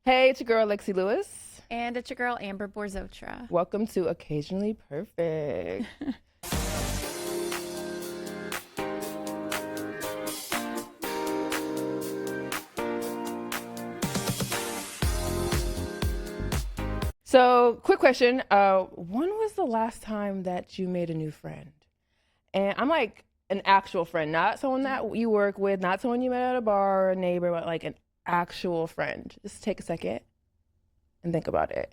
Hey, it's your girl Lexi Lewis. And it's your girl, Amber Borzotra. Welcome to Occasionally Perfect. So, quick question. When was the last time that you made a new friend? And I'm like an actual friend, not someone that you work with, not someone you met at a bar or a neighbor, but like an actual friend. Just take a second and think about it.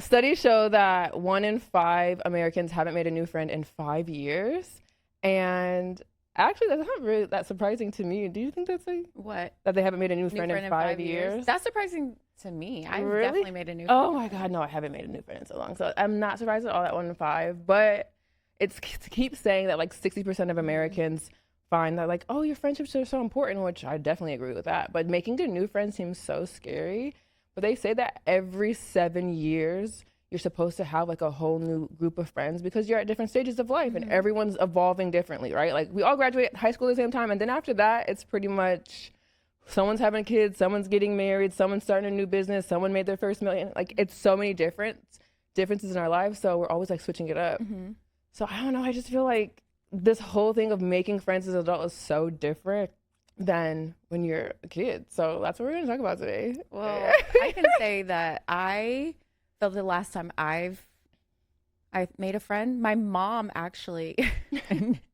Studies show that 1 in 5 Americans haven't made a new friend in 5 years. And actually, that's not really that surprising to me. Do you think that's like What? that they haven't made a new New friend friend in 5 years? That's surprising to me. I've Really? definitely made a new Oh friend. my God, no, I haven't made a new friend in so long. So I'm not surprised at all that 1 in 5, but it's keeps saying that like 60% of Americans find that like, oh, your friendships are so important, which I definitely agree with that. But making a new friend seems so scary. But they say that every 7 years, you're supposed to have like a whole new group of friends because you're at different stages of life and everyone's evolving differently, right? Like we all graduate high school at the same time. And then after that, it's pretty much someone's having kids, someone's getting married, someone's starting a new business, someone made their first million. Like it's so many differences in our lives. So we're always like switching it up. So I don't know. I just feel like this whole thing of making friends as an adult is so different than when you're a kid. So that's what we're going to talk about today. Well, I can say that I feel the last time I made a friend, my mom actually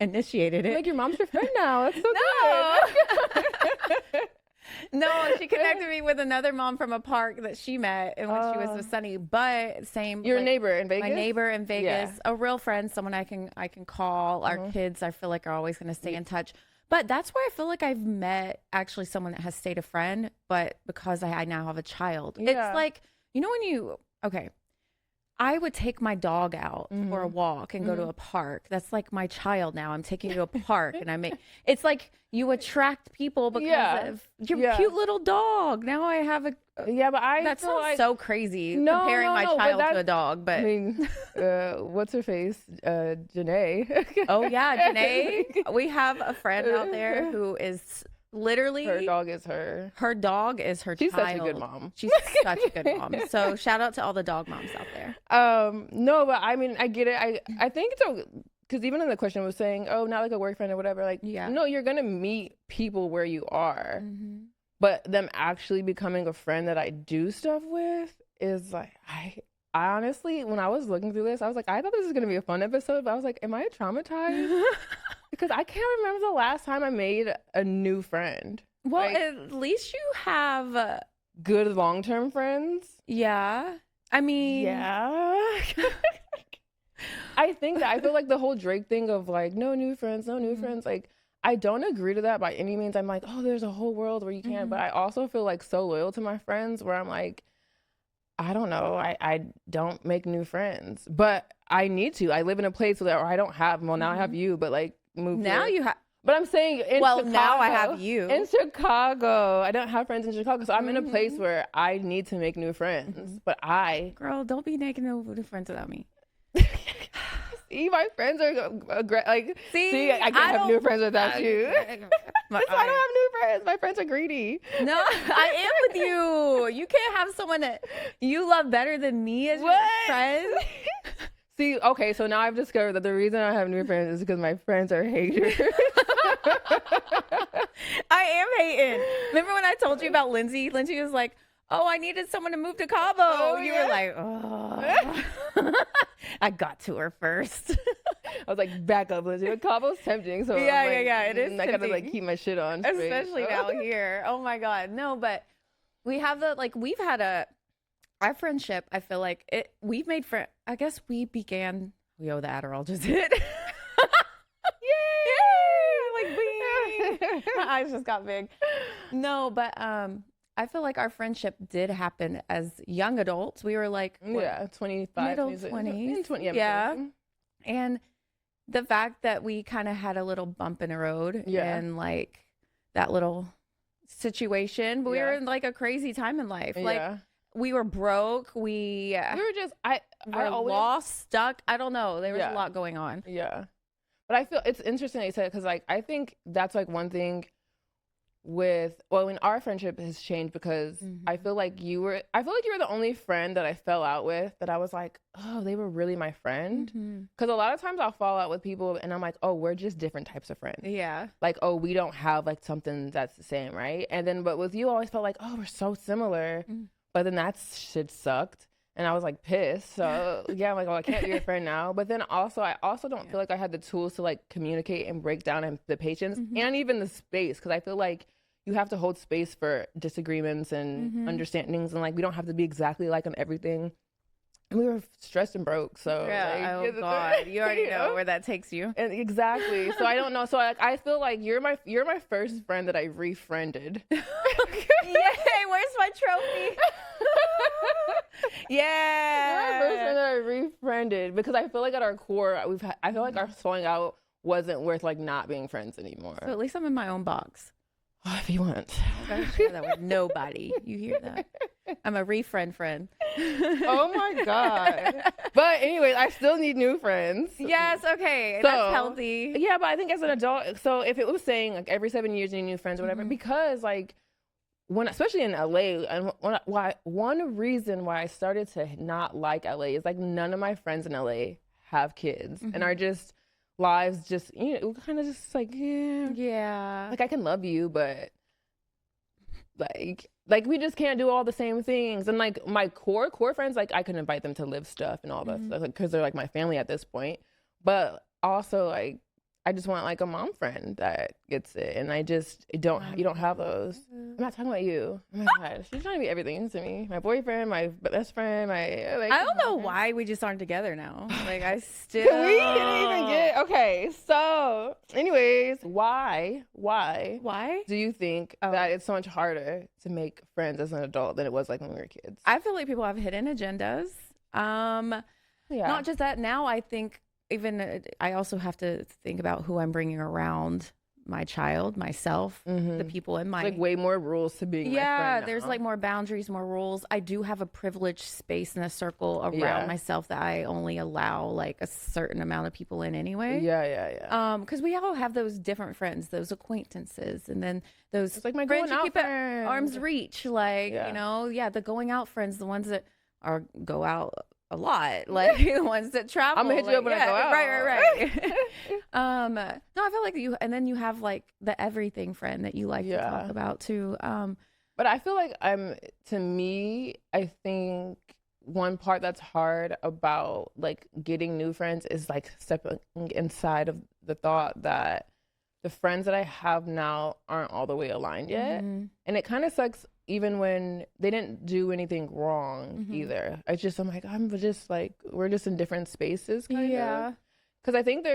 initiated it. Like your mom's your friend now. That's so No. good. No, she connected me with another mom from a park that she met and when she was with Sunny. But same, Your like, neighbor in Vegas? my neighbor in Vegas, Yeah. a real friend, someone I can call. Our kids, I feel like, are always going to stay in touch. But that's where I feel like I've met actually someone that has stayed a friend, but because I now have a child. Yeah. It's like, you know, okay, I would take my dog out for a walk and go to a park. That's like my child now. I'm taking you to a park and it's like you attract people because of your cute little dog. Now I have a, Yeah, but that feel sounds like, so crazy No, comparing no, my no, but child to that's- a dog, but I mean, what's her face? Janae. oh yeah, Janae, we have a friend out there who is literally Her dog is her. her dog is her She's child. such a good mom. She's such a good mom. So shout out to all the dog moms out there. No, but I mean, I get it. I think it's because even in the question was saying, oh, not like a work friend or whatever. Like, Yeah. no, you're gonna meet people where you are, but them actually becoming a friend that I do stuff with is like I honestly, when I was looking through this, I was like, I thought this was gonna be a fun episode, but I was like, am I traumatized? Because I can't remember the last time I made a new friend. Well, Like, at least you have, good long-term friends. yeah. I mean, Yeah. I think that I feel like the whole Drake thing of like no new friends, no new friends, like I don't agree to that by any means. I'm like, oh, there's a whole world where you can't, but I also feel like so loyal to my friends where I'm like, I don't know, I don't make new friends, but I need to. I live in a place where I don't have, well, now I have you, but like move now here. you have. But I'm saying in Well, Chicago, now I have you. in Chicago. I don't have friends in Chicago, so I'm in a place where I need to make new friends. But Girl, don't be making no new friends without me. see, my friends are like. See, I can't have new friends without you. That's why I don't have new friends. My friends are greedy. No, I am with you. You can't have someone that you love better than me as your What? friend. See, okay, so now I've discovered that the reason I have new friends is because my friends are haters. I am hating. Remember when I told you about Lindsay? Lindsay was like, oh, I needed someone to move to Cabo. Oh, you yeah. were like, oh. I got to her first. I was like, back up, Lindsay. But Cabo's tempting, so Yeah, I'm like, yeah, it is I gotta like tempting. keep my shit on straight. Especially now here. Oh my God. No, but we have we've had our friendship, I feel like we've made friends. I guess we owe the Adderall just hit. Yay! Like, bing. My eyes just got big. No, but I feel like our friendship did happen as young adults. We were like, what, Yeah, 25. middle 26, 20s. 20, Yeah. And the fact that we kind of had a little bump in the road and like that little situation, but we were in like a crazy time in life. Like Yeah. we were broke. We We were just, were always, lost, stuck. I don't know. There was Yeah. a lot going on. Yeah. But I feel it's interesting that you said it because, like, I think that's like one thing when our friendship has changed because I feel like you were the only friend that I fell out with that I was like, oh, they were really my friend. Because a lot of times I'll fall out with people and I'm like, oh, we're just different types of friends. Yeah. Like, oh, we don't have like something that's the same, right? And then, but with you, I always felt like, oh, we're so similar. But then that shit sucked. And I was like pissed. So yeah, I'm like, oh, I can't be your friend now. But then also, I also don't feel like I had the tools to like communicate and break down and the patience and even the space. Because I feel like you have to hold space for disagreements and understandings. And like, we don't have to be exactly like on everything. And we were stressed and broke. So yeah, like, oh God, you already know where that takes you. And exactly. So I don't know. So I feel like you're my first friend that I refriended. Yay, where's my trophy? Yeah. You're my first friend that I refriended because I feel like at our core I feel like our falling out wasn't worth like not being friends anymore. So at least I'm in my own box. Oh, if you want. I gotta share that with nobody. You hear that? I'm a refriend friend. Oh my God. But anyways, I still need new friends. Yes, okay. So, that's healthy. Yeah, but I think as an adult, so if it was saying like every 7 years you need new friends or whatever, because like when, especially in LA, and one reason why I started to not like LA is like none of my friends in LA have kids and are just lives just, you know, kind of just like, Yeah. like I can love you, but like we just can't do all the same things. And like my core friends, like I can invite them to live stuff and all that stuff, like, because they're like my family at this point. But also like I just want like a mom friend that gets it, and I just don't. You don't have those. I'm not talking about you. Oh my God, she's trying to be everything to me. My boyfriend, my best friend, my. Like, I don't know why we just aren't together now. Like I still. We didn't even get okay. So, anyways, why do you think that it's so much harder to make friends as an adult than it was like when we were kids? I feel like people have hidden agendas. Not just that. Now I think. Even I also have to think about who I'm bringing around my child, myself, the people in my like way more rules to being my friend now. There's like more boundaries, more rules. I do have a privileged space and a circle around myself that I only allow like a certain amount of people in anyway. Because we all have those different friends, those acquaintances, and then those it's like my friends going you out keep at arm's reach, like you know, the going out friends, the ones that go out a lot, like the ones that travel. I'm gonna hit you up when I go out. Right. No, I feel like you, and then you have like the everything friend that you like to talk about too. But I feel like to me, I think one part that's hard about like getting new friends is like stepping inside of the thought that the friends that I have now aren't all the way aligned yet. And it kind of sucks even when they didn't do anything wrong either. It's just, I'm just like, we're just in different spaces kind of. Because I think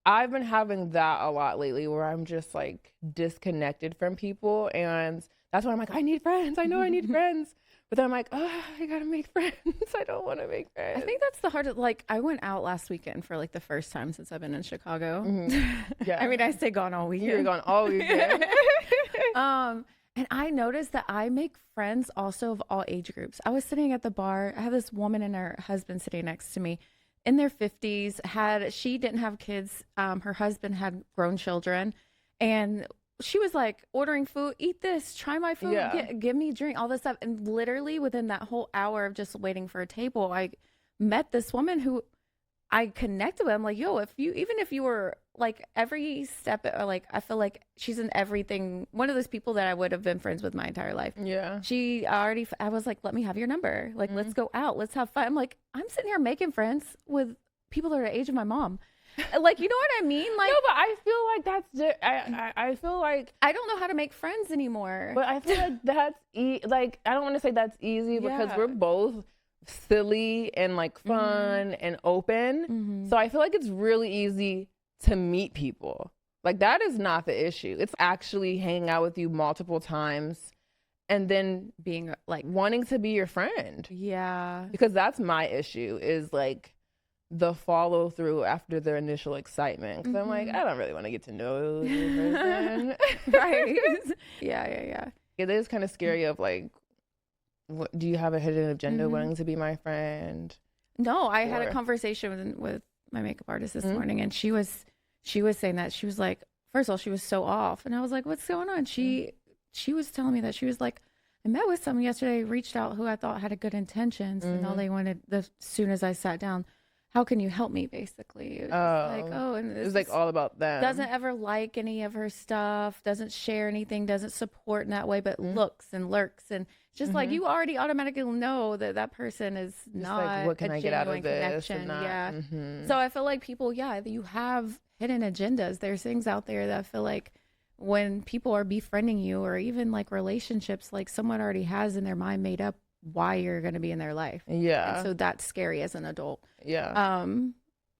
I've been having that a lot lately where I'm just like disconnected from people. And that's why I'm like, I need friends. I know I need friends. But then I'm like, oh, I gotta make friends. I don't want to make friends. I think that's the hardest. Like, I went out last weekend for like the first time since I've been in Chicago. Yeah. I mean, I stay gone all weekend. You're gone all weekend. And I noticed that I make friends also of all age groups. I was sitting at the bar. I have this woman and her husband sitting next to me in their 50s. She didn't have kids. Her husband had grown children. And she was like ordering food, eat this, try my food, give me a drink, all this stuff. And literally within that whole hour of just waiting for a table, I met this woman who I connected with. I'm like, yo, even if you were like every step, or like, I feel like she's in everything. One of those people that I would have been friends with my entire life. Yeah. I was like, let me have your number. Like, let's go out. Let's have fun. I'm like, I'm sitting here making friends with people that are the age of my mom. Like, you know what I mean? Like, no, but I feel like I feel like I don't know how to make friends anymore. But I feel like that's like, I don't want to say that's easy because we're both silly and like fun and open. So I feel like it's really easy to meet people. Like, that is not the issue. It's actually hanging out with you multiple times and then being like wanting to be your friend. Yeah. Because that's my issue, is like the follow through after the initial excitement. Because I'm like, I don't really want to get to know this person. Right. Yeah. It is kind of scary of like, do you have a hidden agenda wanting to be my friend? No, I had a conversation with my makeup artist this morning, and she was saying that she was like, first of all, she was so off. And I was like, what's going on? She was telling me that she was like, I met with someone yesterday, reached out who I thought had a good intentions. And all they wanted, as soon as I sat down, how can you help me, basically? It was like, and it was like all about them. Doesn't ever like any of her stuff, doesn't share anything, doesn't support in that way, but looks and lurks. And it's just like, you already automatically know that that person is just not like, what can a I get out of genuine this connection. and Yeah. So I feel like people, you have hidden agendas. There's things out there that I feel like when people are befriending you, or even like relationships, like someone already has in their mind made up why you're going to be in their life. Yeah. And so that's scary as an adult. Yeah.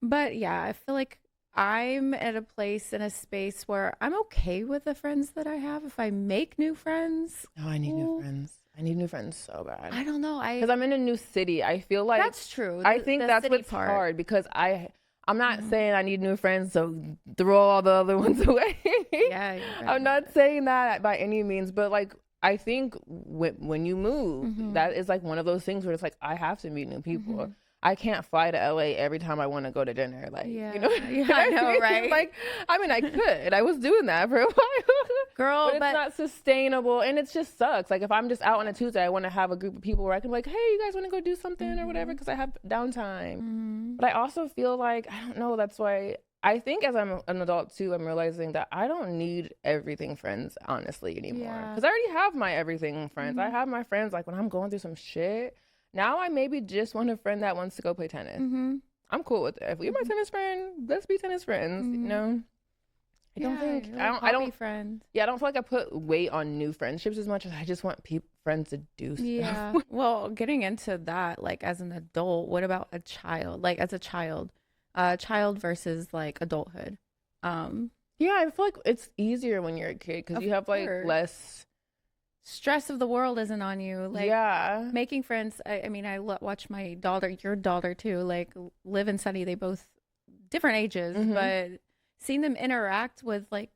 But yeah, I feel like I'm at a place in a space where I'm okay with the friends that I have. If I make new friends, I need new friends. I need new friends so bad. I don't know. Because I'm in a new city. I feel like that's true. I think that's what's hard, because I'm not saying I need new friends, so throw all the other ones away. Yeah, right. I'm not saying that by any means, but like, I think when you move, that is like one of those things where it's like, I have to meet new people. I can't fly to LA every time I want to go to dinner. Like, yeah. you know, I know, right? Like, I mean, I could. I was doing that for a while. Girl, but it's not sustainable, and it just sucks. Like, if I'm just out on a Tuesday, I want to have a group of people where I can be like, hey, you guys want to go do something or whatever, because I have downtime. But I also feel like, I don't know, that's why I think as I'm an adult too, I'm realizing that I don't need everything friends, honestly, anymore. Because I already have my everything friends. I have my friends, like, when I'm going through some shit. Now I maybe just want a friend that wants to go play tennis. I'm cool with it. If you're my tennis friend, let's be tennis friends. You know, I don't think I don't friends. Yeah, I don't feel like I put weight on new friendships as much as I just want friends to do stuff. Yeah. Well, getting into that, like as an adult, what about a child? Like as a child versus like adulthood. Yeah, I feel like it's easier when you're a kid because you have like less stress of the world isn't on you. Like, yeah, making friends. I mean, I watch my daughter, your daughter too, like Liv and Sunny. They both different ages, but seeing them interact with like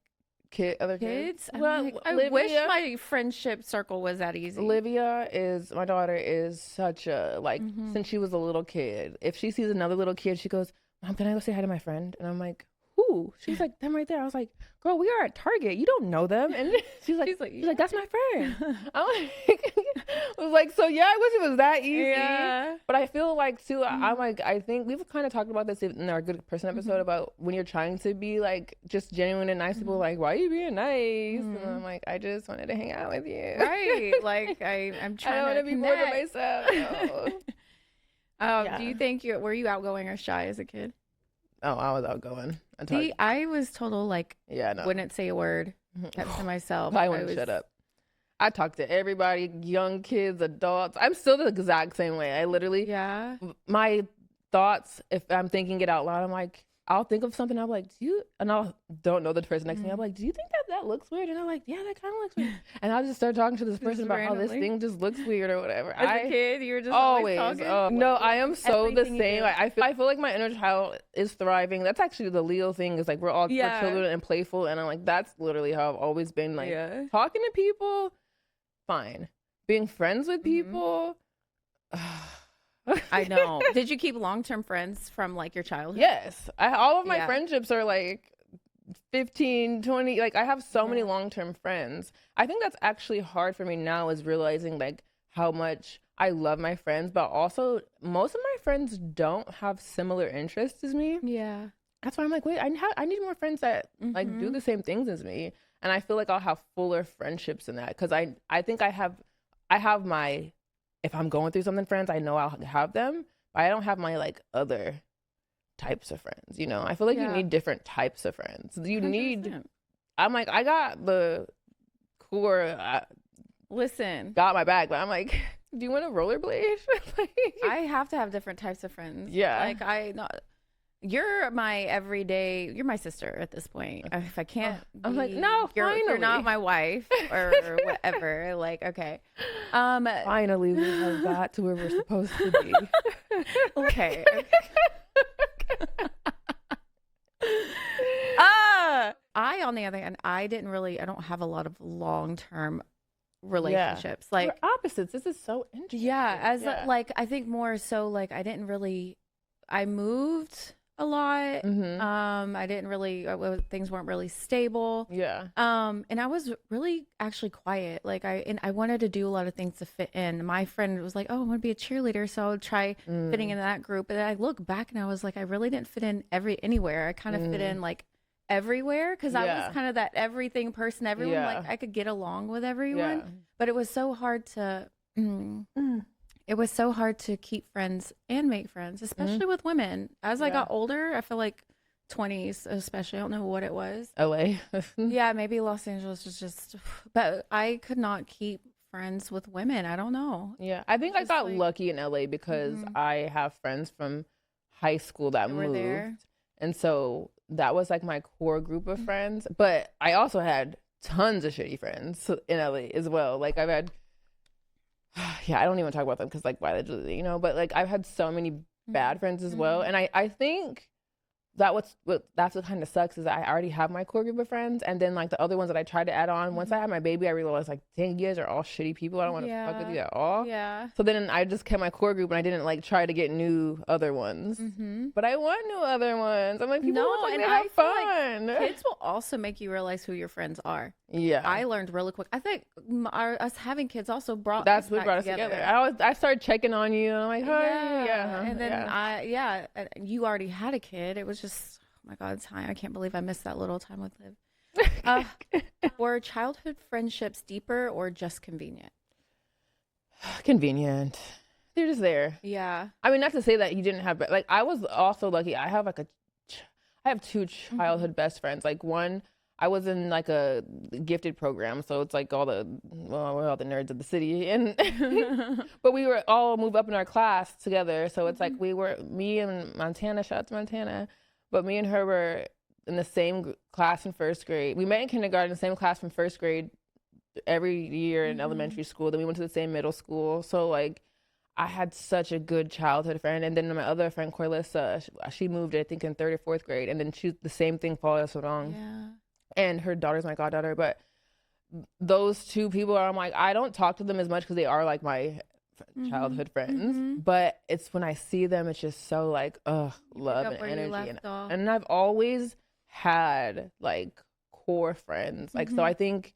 other kids. Well, like, I wish my friendship circle was that easy. My daughter is such a, like, since she was a little kid, if she sees another little kid, she goes, Mom, can I go say hi to my friend? And I'm like, who? She's like, them right there. I was like, girl, we are at Target. You don't know them. And she's like, that's my friend. I'm like, I was like, so yeah, I wish it was that easy. Yeah. But I feel like too, I'm like, I think we've kind of talked about this in our Good Person episode about when you're trying to be like just genuine and nice, people like, why are you being nice? And I'm like, I just wanted to hang out with you. Right. Like I'm trying I don't want to be bored of myself. No. Do you think were you outgoing or shy as a kid? Oh, I was outgoing. See, I was total like, no. Wouldn't say a word, kept to myself. I wouldn't shut up. I talk to everybody, young kids, adults. I'm still the exact same way. I literally, my thoughts, if I'm thinking it out loud, I'm like, I'll think of something. I'm like, and I don't know the person next to me. I'm like, do you think that looks weird? And I'm like, yeah, that kind of looks weird. And I'll just start talking to this person about how this thing just looks weird or whatever. As a kid, you were just always talking? No, I am so the same. I feel like my inner child is thriving. That's actually the Leo thing, is like we're children and playful. And I'm like, that's literally how I've always been. Like talking to people, fine. Being friends with people. I know. Did you keep long-term friends from like your childhood? Yes. All of my friendships are like 15, 20. Like I have so many long-term friends. I think that's actually hard for me now, is realizing like how much I love my friends, but also most of my friends don't have similar interests as me. Yeah. That's why I'm like, wait, I need more friends that like do the same things as me. And I feel like I'll have fuller friendships in that, because I think I have my, if I'm going through something, friends, I know I'll have them, but I don't have my like other types of friends, you know? I feel like you need different types of friends. You 100%. Need, I'm like, I got the core, got my back, but I'm like, do you want to rollerblade? I have to have different types of friends. Yeah. Like you're my everyday, you're my sister at this point. If I can't I'm like, no, you're not my wife or whatever. Like, okay. Finally, we have got to where we're supposed to be. Okay. I, on the other hand, I don't have a lot of long-term relationships. Like, we're opposites. This is so interesting. Yeah. Like, I think more so like I moved a lot. Mm-hmm. I didn't really things weren't really stable. Yeah. And I was really actually quiet. Like I wanted to do a lot of things to fit in. My friend was like, "Oh, I want to be a cheerleader," so I would try fitting in that group. And then I look back and I was like, I really didn't fit in anywhere. I kind of fit in like everywhere because I was kind of that everything person. Everyone like I could get along with everyone, but it was so hard to. It was so hard to keep friends and make friends, especially with women. As I got older, I feel like 20s, especially. I don't know what it was. LA. Yeah, maybe Los Angeles was just, but I could not keep friends with women. I don't know. Yeah, I think I got lucky in LA because I have friends from high school that Were moved. there. And so that was like my core group of friends. But I also had tons of shitty friends in LA as well. Like I've had, yeah, I don't even talk about them because like why they, but like I've had so many bad friends as well. And I think that's what kind of sucks is that I already have my core group of friends, and then like the other ones that I tried to add on. Once I had my baby, I realized like, dang, you guys are all shitty people. I don't want to fuck with you at all. Yeah. So then I just kept my core group, and I didn't like try to get new other ones. But I want new other ones. I'm like, people look like they have fun. Like kids will also make you realize who your friends are. Yeah, I learned really quick. I think us having kids also brought what brought us together. I started checking on you. And I'm like, hey, and then you already had a kid. It was just. Oh my God, time. I can't believe I missed that little time with Liv. Were childhood friendships deeper or just convenient? Convenient. They're just there. Yeah. I mean, not to say that you didn't have, but like I was also lucky. I have two childhood best friends. Like one, I was in like a gifted program, so it's like we're all the nerds of the city, and but we were all moved up in our class together. So it's like me and Montana. Shout out to Montana. But me and her were in the same class in first grade. We met in kindergarten, the same class from first grade every year in elementary school. Then we went to the same middle school. So, like, I had such a good childhood friend. And then my other friend, Corlissa, she moved, I think, in third or fourth grade. And then the same thing followed us along. Yeah. And her daughter's my goddaughter. But those two people, I'm like, I don't talk to them as much because they are, like, my childhood friends, but it's when I see them, it's just so like love and energy, and I've always had like core friends, like so I think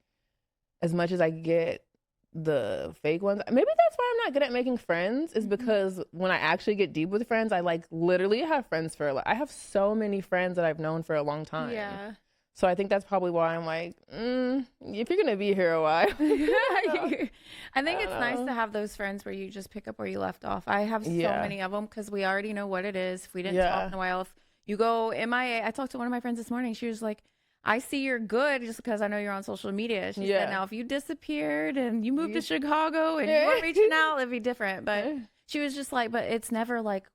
as much as I get the fake ones, maybe that's why I'm not good at making friends, is because when I actually get deep with friends, I like literally have friends for I have so many friends that I've known for a long time. Yeah. So I think that's probably why I'm like, if you're going to be here a while. I think it's nice to have those friends where you just pick up where you left off. I have so many of them because we already know what it is. If we didn't talk in a while, if you go MIA, I talked to one of my friends this morning. She was like, I see you're good just because I know you're on social media. She said, now if you disappeared and you moved to Chicago and you weren't reaching out, it'd be different. But she was just like, but it's never like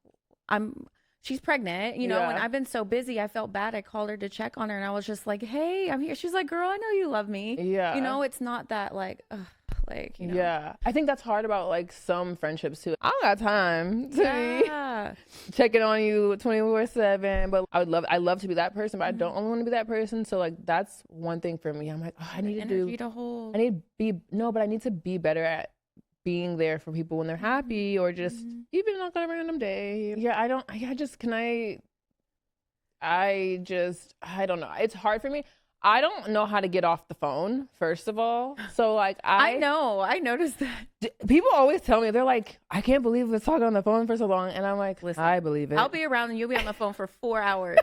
she's pregnant, and I've been so busy, I felt bad. I called her to check on her, and I was just like, hey, I'm here. She's like, girl, I know you love me. Yeah. It's not that like, Yeah. I think that's hard about like some friendships too. I don't got time to be checking on you 24/7, but I love to be that person, but I don't only want to be that person. So like, that's one thing for me. I'm like, I need to be better at being there for people when they're happy, or just even like on a random day. I don't know. It's hard for me. I don't know how to get off the phone, first of all. So like I know. I noticed that. People always tell me, they're like, I can't believe we're talking on the phone for so long. And I'm like, listen, I believe it. I'll be around and you'll be on the phone for 4 hours.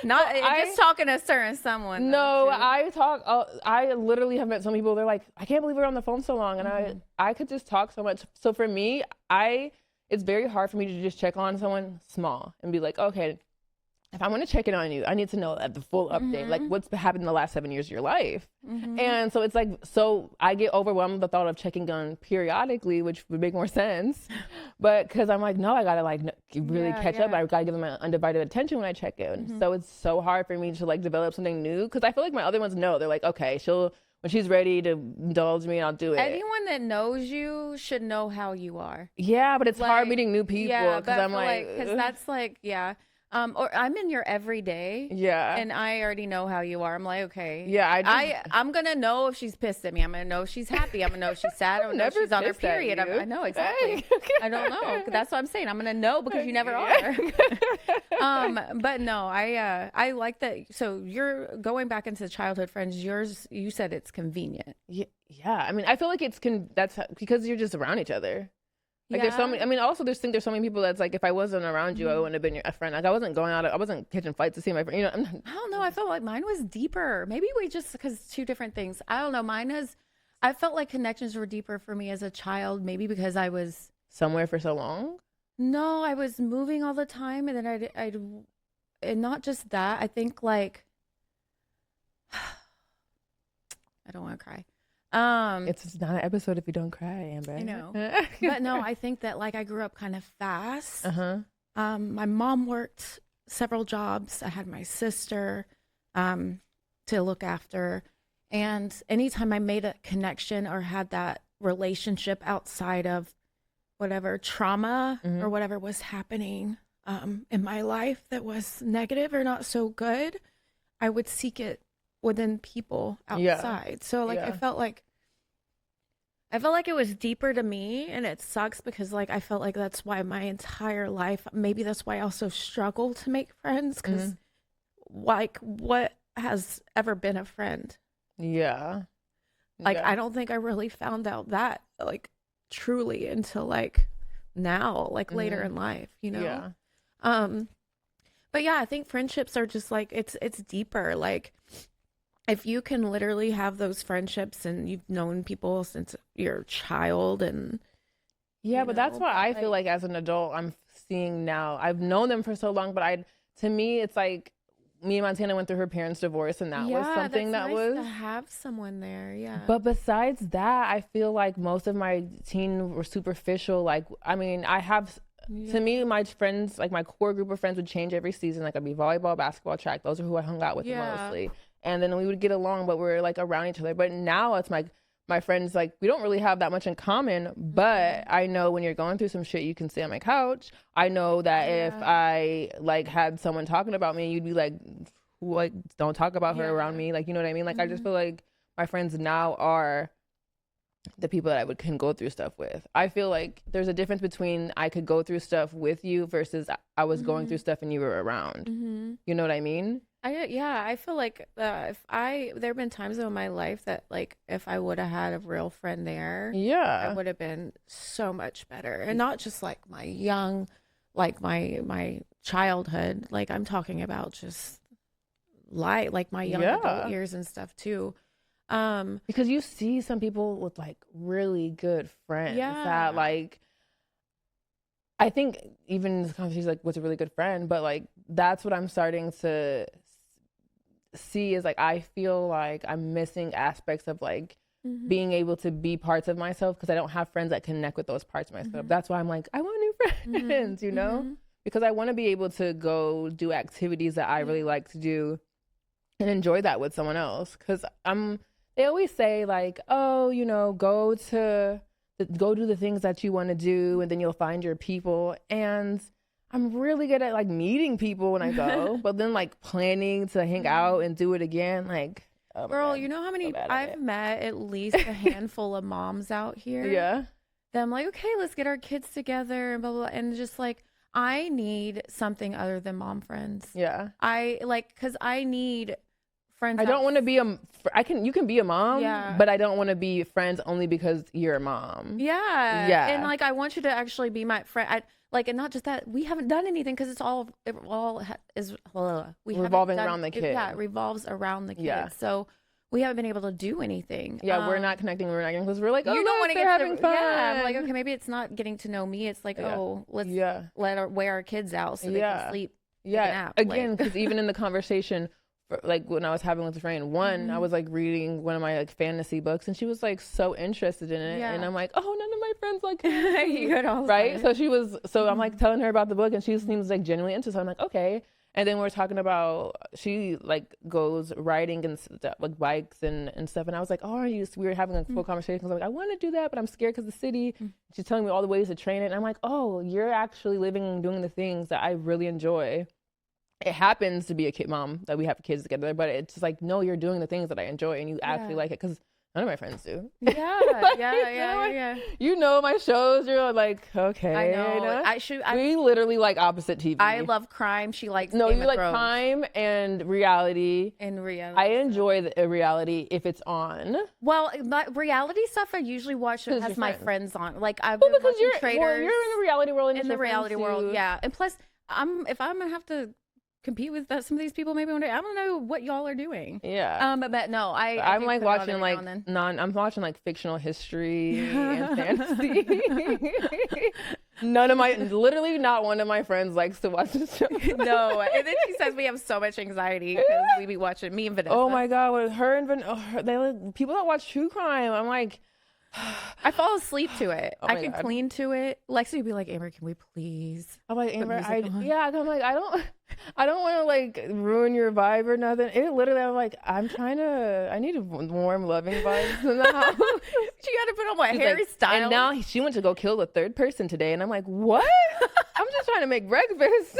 Just talking to certain someone. No, I literally have met some people, they're like, I can't believe we're on the phone so long. And I could just talk so much. So for me, it's very hard for me to just check on someone small and be like, okay, if I'm going to check in on you, I need to know the full update, like what's happened in the last 7 years of your life. And so it's like, so I get overwhelmed with the thought of checking on periodically, which would make more sense. But because I'm like, no, I got to like really catch up. I got to give them my undivided attention when I check in. So it's so hard for me to like develop something new, because I feel like my other ones know. They're like, okay, when she's ready to indulge me, I'll do it. Anyone that knows you should know how you are. Yeah, but it's hard meeting new people, because I'm like, because that's like, Or I'm in your everyday. Yeah. And I already know how you are. I'm like, okay. Yeah, I'm gonna know if she's pissed at me. I'm gonna know if she's happy. I'm gonna know if she's sad. I'm gonna know if never she's on her pissed at period. you. I know exactly. I don't know. That's what I'm saying. I'm gonna know because you never Yeah. are. But no, I like that. So you're going back into childhood friends. Yours, you said it's convenient. Yeah. I mean, I feel like that's because you're just around each other. Like there's so many. I mean, also there's so many people that's like, if I wasn't around you, I wouldn't have been a friend. Like I wasn't going out. I wasn't catching flights to see my friend. You know, I don't know. I felt like mine was deeper. Maybe we just because two different things. I don't know. Mine is. I felt like connections were deeper for me as a child. Maybe because I was somewhere for so long. No, I was moving all the time, and then and not just that. I think like I don't want to cry. It's not an episode if you don't cry, Amber. I know. But no, I think that like I grew up kind of fast. Uh-huh. My mom worked several jobs. I had my sister to look after. And anytime I made a connection or had that relationship outside of whatever trauma or whatever was happening in my life that was negative or not so good, I would seek it within people outside. Yeah. So like I felt like it was deeper to me, and it sucks because like I felt like that's why my entire life, maybe that's why I also struggle to make friends, because like what has ever been a friend? Like I don't think I really found out that like truly until like now, like later in life, you know. But yeah, I think friendships are just like it's deeper. Like if you can literally have those friendships and you've known people since you're a child, and but that's what I feel like as an adult I'm seeing now. I've known them for so long, but to me it's like me and Montana went through her parents' divorce, and that was something that was to have someone there. But besides that, I feel like most of my teen were superficial. Like, I mean, I have to me, my friends, like my core group of friends would change every season. Like I'd be volleyball, basketball, track. Those are who I hung out with mostly. And then we would get along, but we're like around each other. But now it's my friends, like we don't really have that much in common, but I know when you're going through some shit, you can stay on my couch. I know that if I like had someone talking about me, you'd be like don't talk about her around me. Like, you know what I mean? Like I just feel like my friends now are the people that can go through stuff with. I feel like there's a difference between I could go through stuff with you versus I was going through stuff and you were around. You know what I mean? I feel like there have been times in my life that like if I would have had a real friend there, I would have been so much better. And not just like my young, like my childhood, like I'm talking about just like my young adult years and stuff too. Because you see some people with like really good friends that like, I think even this conversation like what's a really good friend, but like that's what I'm starting to see is like I feel like I'm missing aspects of like being able to be parts of myself because I don't have friends that connect with those parts of myself. That's why I'm like I want new friends, you know, because I want to be able to go do activities that I really like to do and enjoy that with someone else. Because they always say like, oh, you know, go do the things that you want to do and then you'll find your people. And I'm really good at like meeting people when I go, but then like planning to hang out and do it again, like, oh girl, God, you know how many I've met at least a handful of moms out here. That I'm like, okay, let's get our kids together and blah, blah, blah. And just like, I need something other than mom friends. I like, cause I need friends. I don't want to be you can be a mom, but I don't want to be friends only because you're a mom. And like, I want you to actually be my friend. Like, and not just that, we haven't done anything because it is revolving around the kid. It revolves around the kid. So we haven't been able to do anything. We're not connecting. We're not getting because we're like, oh, you don't want to get having fun. I'm like, okay, maybe it's not getting to know me. It's like, oh, let's wear our kids out so they can sleep. Again, because even in the conversation, like when I was having with Rain, I was like reading one of my like fantasy books, and she was like so interested in it, and I'm like, oh, none of my friends like right. So I'm like telling her about the book, and she seems like genuinely interested. I'm like, okay. And then we're talking about she like goes riding and stuff, like bikes and stuff, and I was like, oh, we were having a full conversation because I'm like, I want to do that, but I'm scared because the city. She's telling me all the ways to train it, and I'm like, oh, you're actually living and doing the things that I really enjoy. it happens to be a kid mom that we have kids together, but it's just like, no, you're doing the things that I enjoy and you actually like it, because none of my friends do. Yeah, Like, yeah. You know my shows. You're like, okay. I know. We literally like opposite TV. I love crime. She likes No, Game you of like Thrones. crime and reality. And reality. I enjoy the reality if it's on. Well, reality stuff I usually watch Because has your my friends. friends on. Like I've Well, been because watching you're Traders in the reality world. And in it's the your friends reality world. too. Yeah, and plus, if I'm gonna have to compete with some of these people maybe one day, I don't know what y'all are doing. Yeah. But no, I'm do like put it on watching every like now and then. I'm watching like fictional history and fantasy. Literally not one of my friends likes to watch this show. No, and then she says we have so much anxiety because we be watching me and Vanessa. Oh my god, with her and people that watch true crime, I'm like, I fall asleep to it. Oh I my can God. clean to it. Lexi would be like, Amber, can we please? I'm like, Amber, music on? I'm like, I don't want to like ruin your vibe or nothing. It literally, I'm like, I need a warm, loving vibe in the house. She got to put on what She's Harry like, Styles. and now she went to go kill the third person today, and I'm like, what? I'm just trying to make breakfast.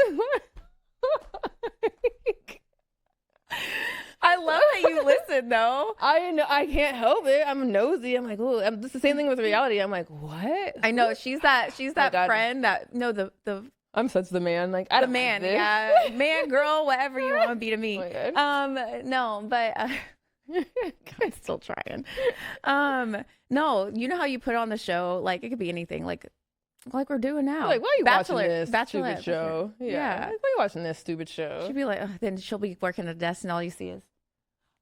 I love that you listen though. I know, I can't help it. I'm nosy. I'm like, oh, it's the same thing with reality. I'm like, what? I know she's that God. friend that the I'm such the man. Like, I the don't man, like this. yeah, man, girl, whatever you want to be to me. Oh my No, but I'm still trying. No, you know how you put on the show, like it could be anything, like we're doing now. Like, why are you watching this Bachelorette stupid show? Yeah. Like, why are you watching this stupid show? She'd be like, ugh, then she'll be working at a desk and all you see is,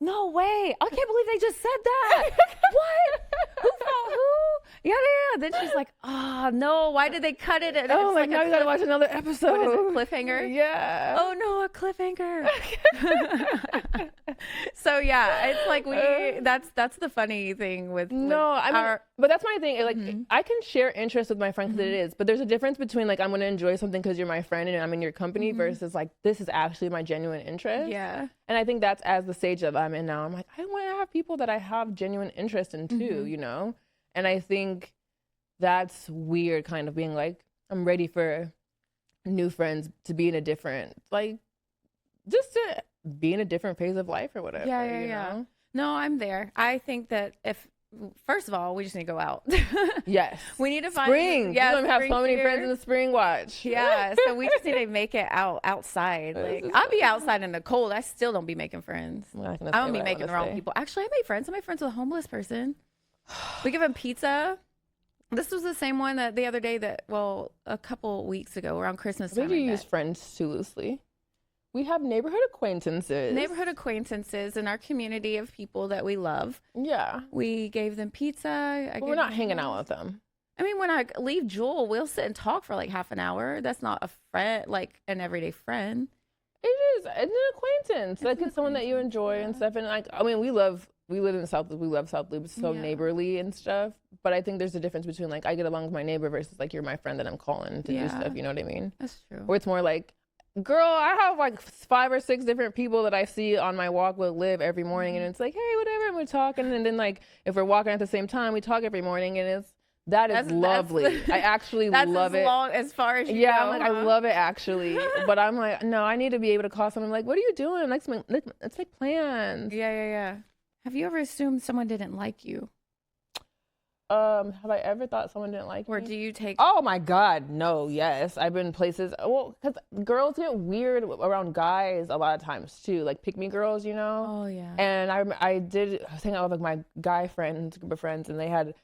no way, I can't believe they just said that. What? Who fought who? Yeah. Then she's like, oh no, why did they cut it? And Oh, it's like now you gotta watch another episode. What is it, cliffhanger? Yeah. Oh no, a cliffhanger. So yeah, it's like that's the funny thing with but that's my thing. Like, I can share interest with my friend because it is, but there's a difference between like I'm gonna enjoy something because you're my friend and I'm in your company versus like this is actually my genuine interest. Yeah. And I think that's as the stage that I'm in now. I'm like, I want to have people that I have genuine interest in too, you know? And I think that's weird, kind of being like, I'm ready for new friends to be in a different, like, just to be in a different phase of life or whatever. Yeah. You know? No, I'm there. I think that first of all, we just need to go out. Yes. We need to find spring. Yeah, You're gonna have so many here. friends in the spring watch. Yeah, so we just need to make it outside. Like I'll be outside in the cold. I still don't be making friends. I don't be making the wrong people. Actually, I made friends. I made friends with a homeless person. We give him pizza. This was the same one that the other day a couple weeks ago around Christmas time. Maybe you use friends too loosely. We have neighborhood acquaintances. Neighborhood acquaintances in our community of people that we love. Yeah. We gave them pizza. But we're not hanging out with them. I mean, when I leave Jewel, we'll sit and talk for like half an hour. That's not a friend, like an everyday friend. It is. It's an acquaintance. Like it's someone that you enjoy and stuff. And like, I mean, we live in the South Loop. We love South Loop. It's so neighborly and stuff. But I think there's a difference between like I get along with my neighbor versus like you're my friend that I'm calling to do stuff. You know what I mean? That's true. Where it's more like, girl, I have like 5 or 6 different people that I see on my walk with Liv every morning, and it's like, hey, whatever, and we're talking, and then like if we're walking at the same time, we talk every morning, and that is lovely. I actually love it. As far as you yeah, go, I'm like, I love it actually, but I'm like, no, I need to be able to call someone like, what are you doing? Let's make plans. Yeah. Have you ever assumed someone didn't like you? Have I ever thought someone didn't like me? Or do you take... Oh my God, no, yes. I've been places, well, because girls get weird around guys a lot of times too, like pick-me girls, you know? Oh, yeah. And I was hanging out with like my guy friends, group of friends, and they had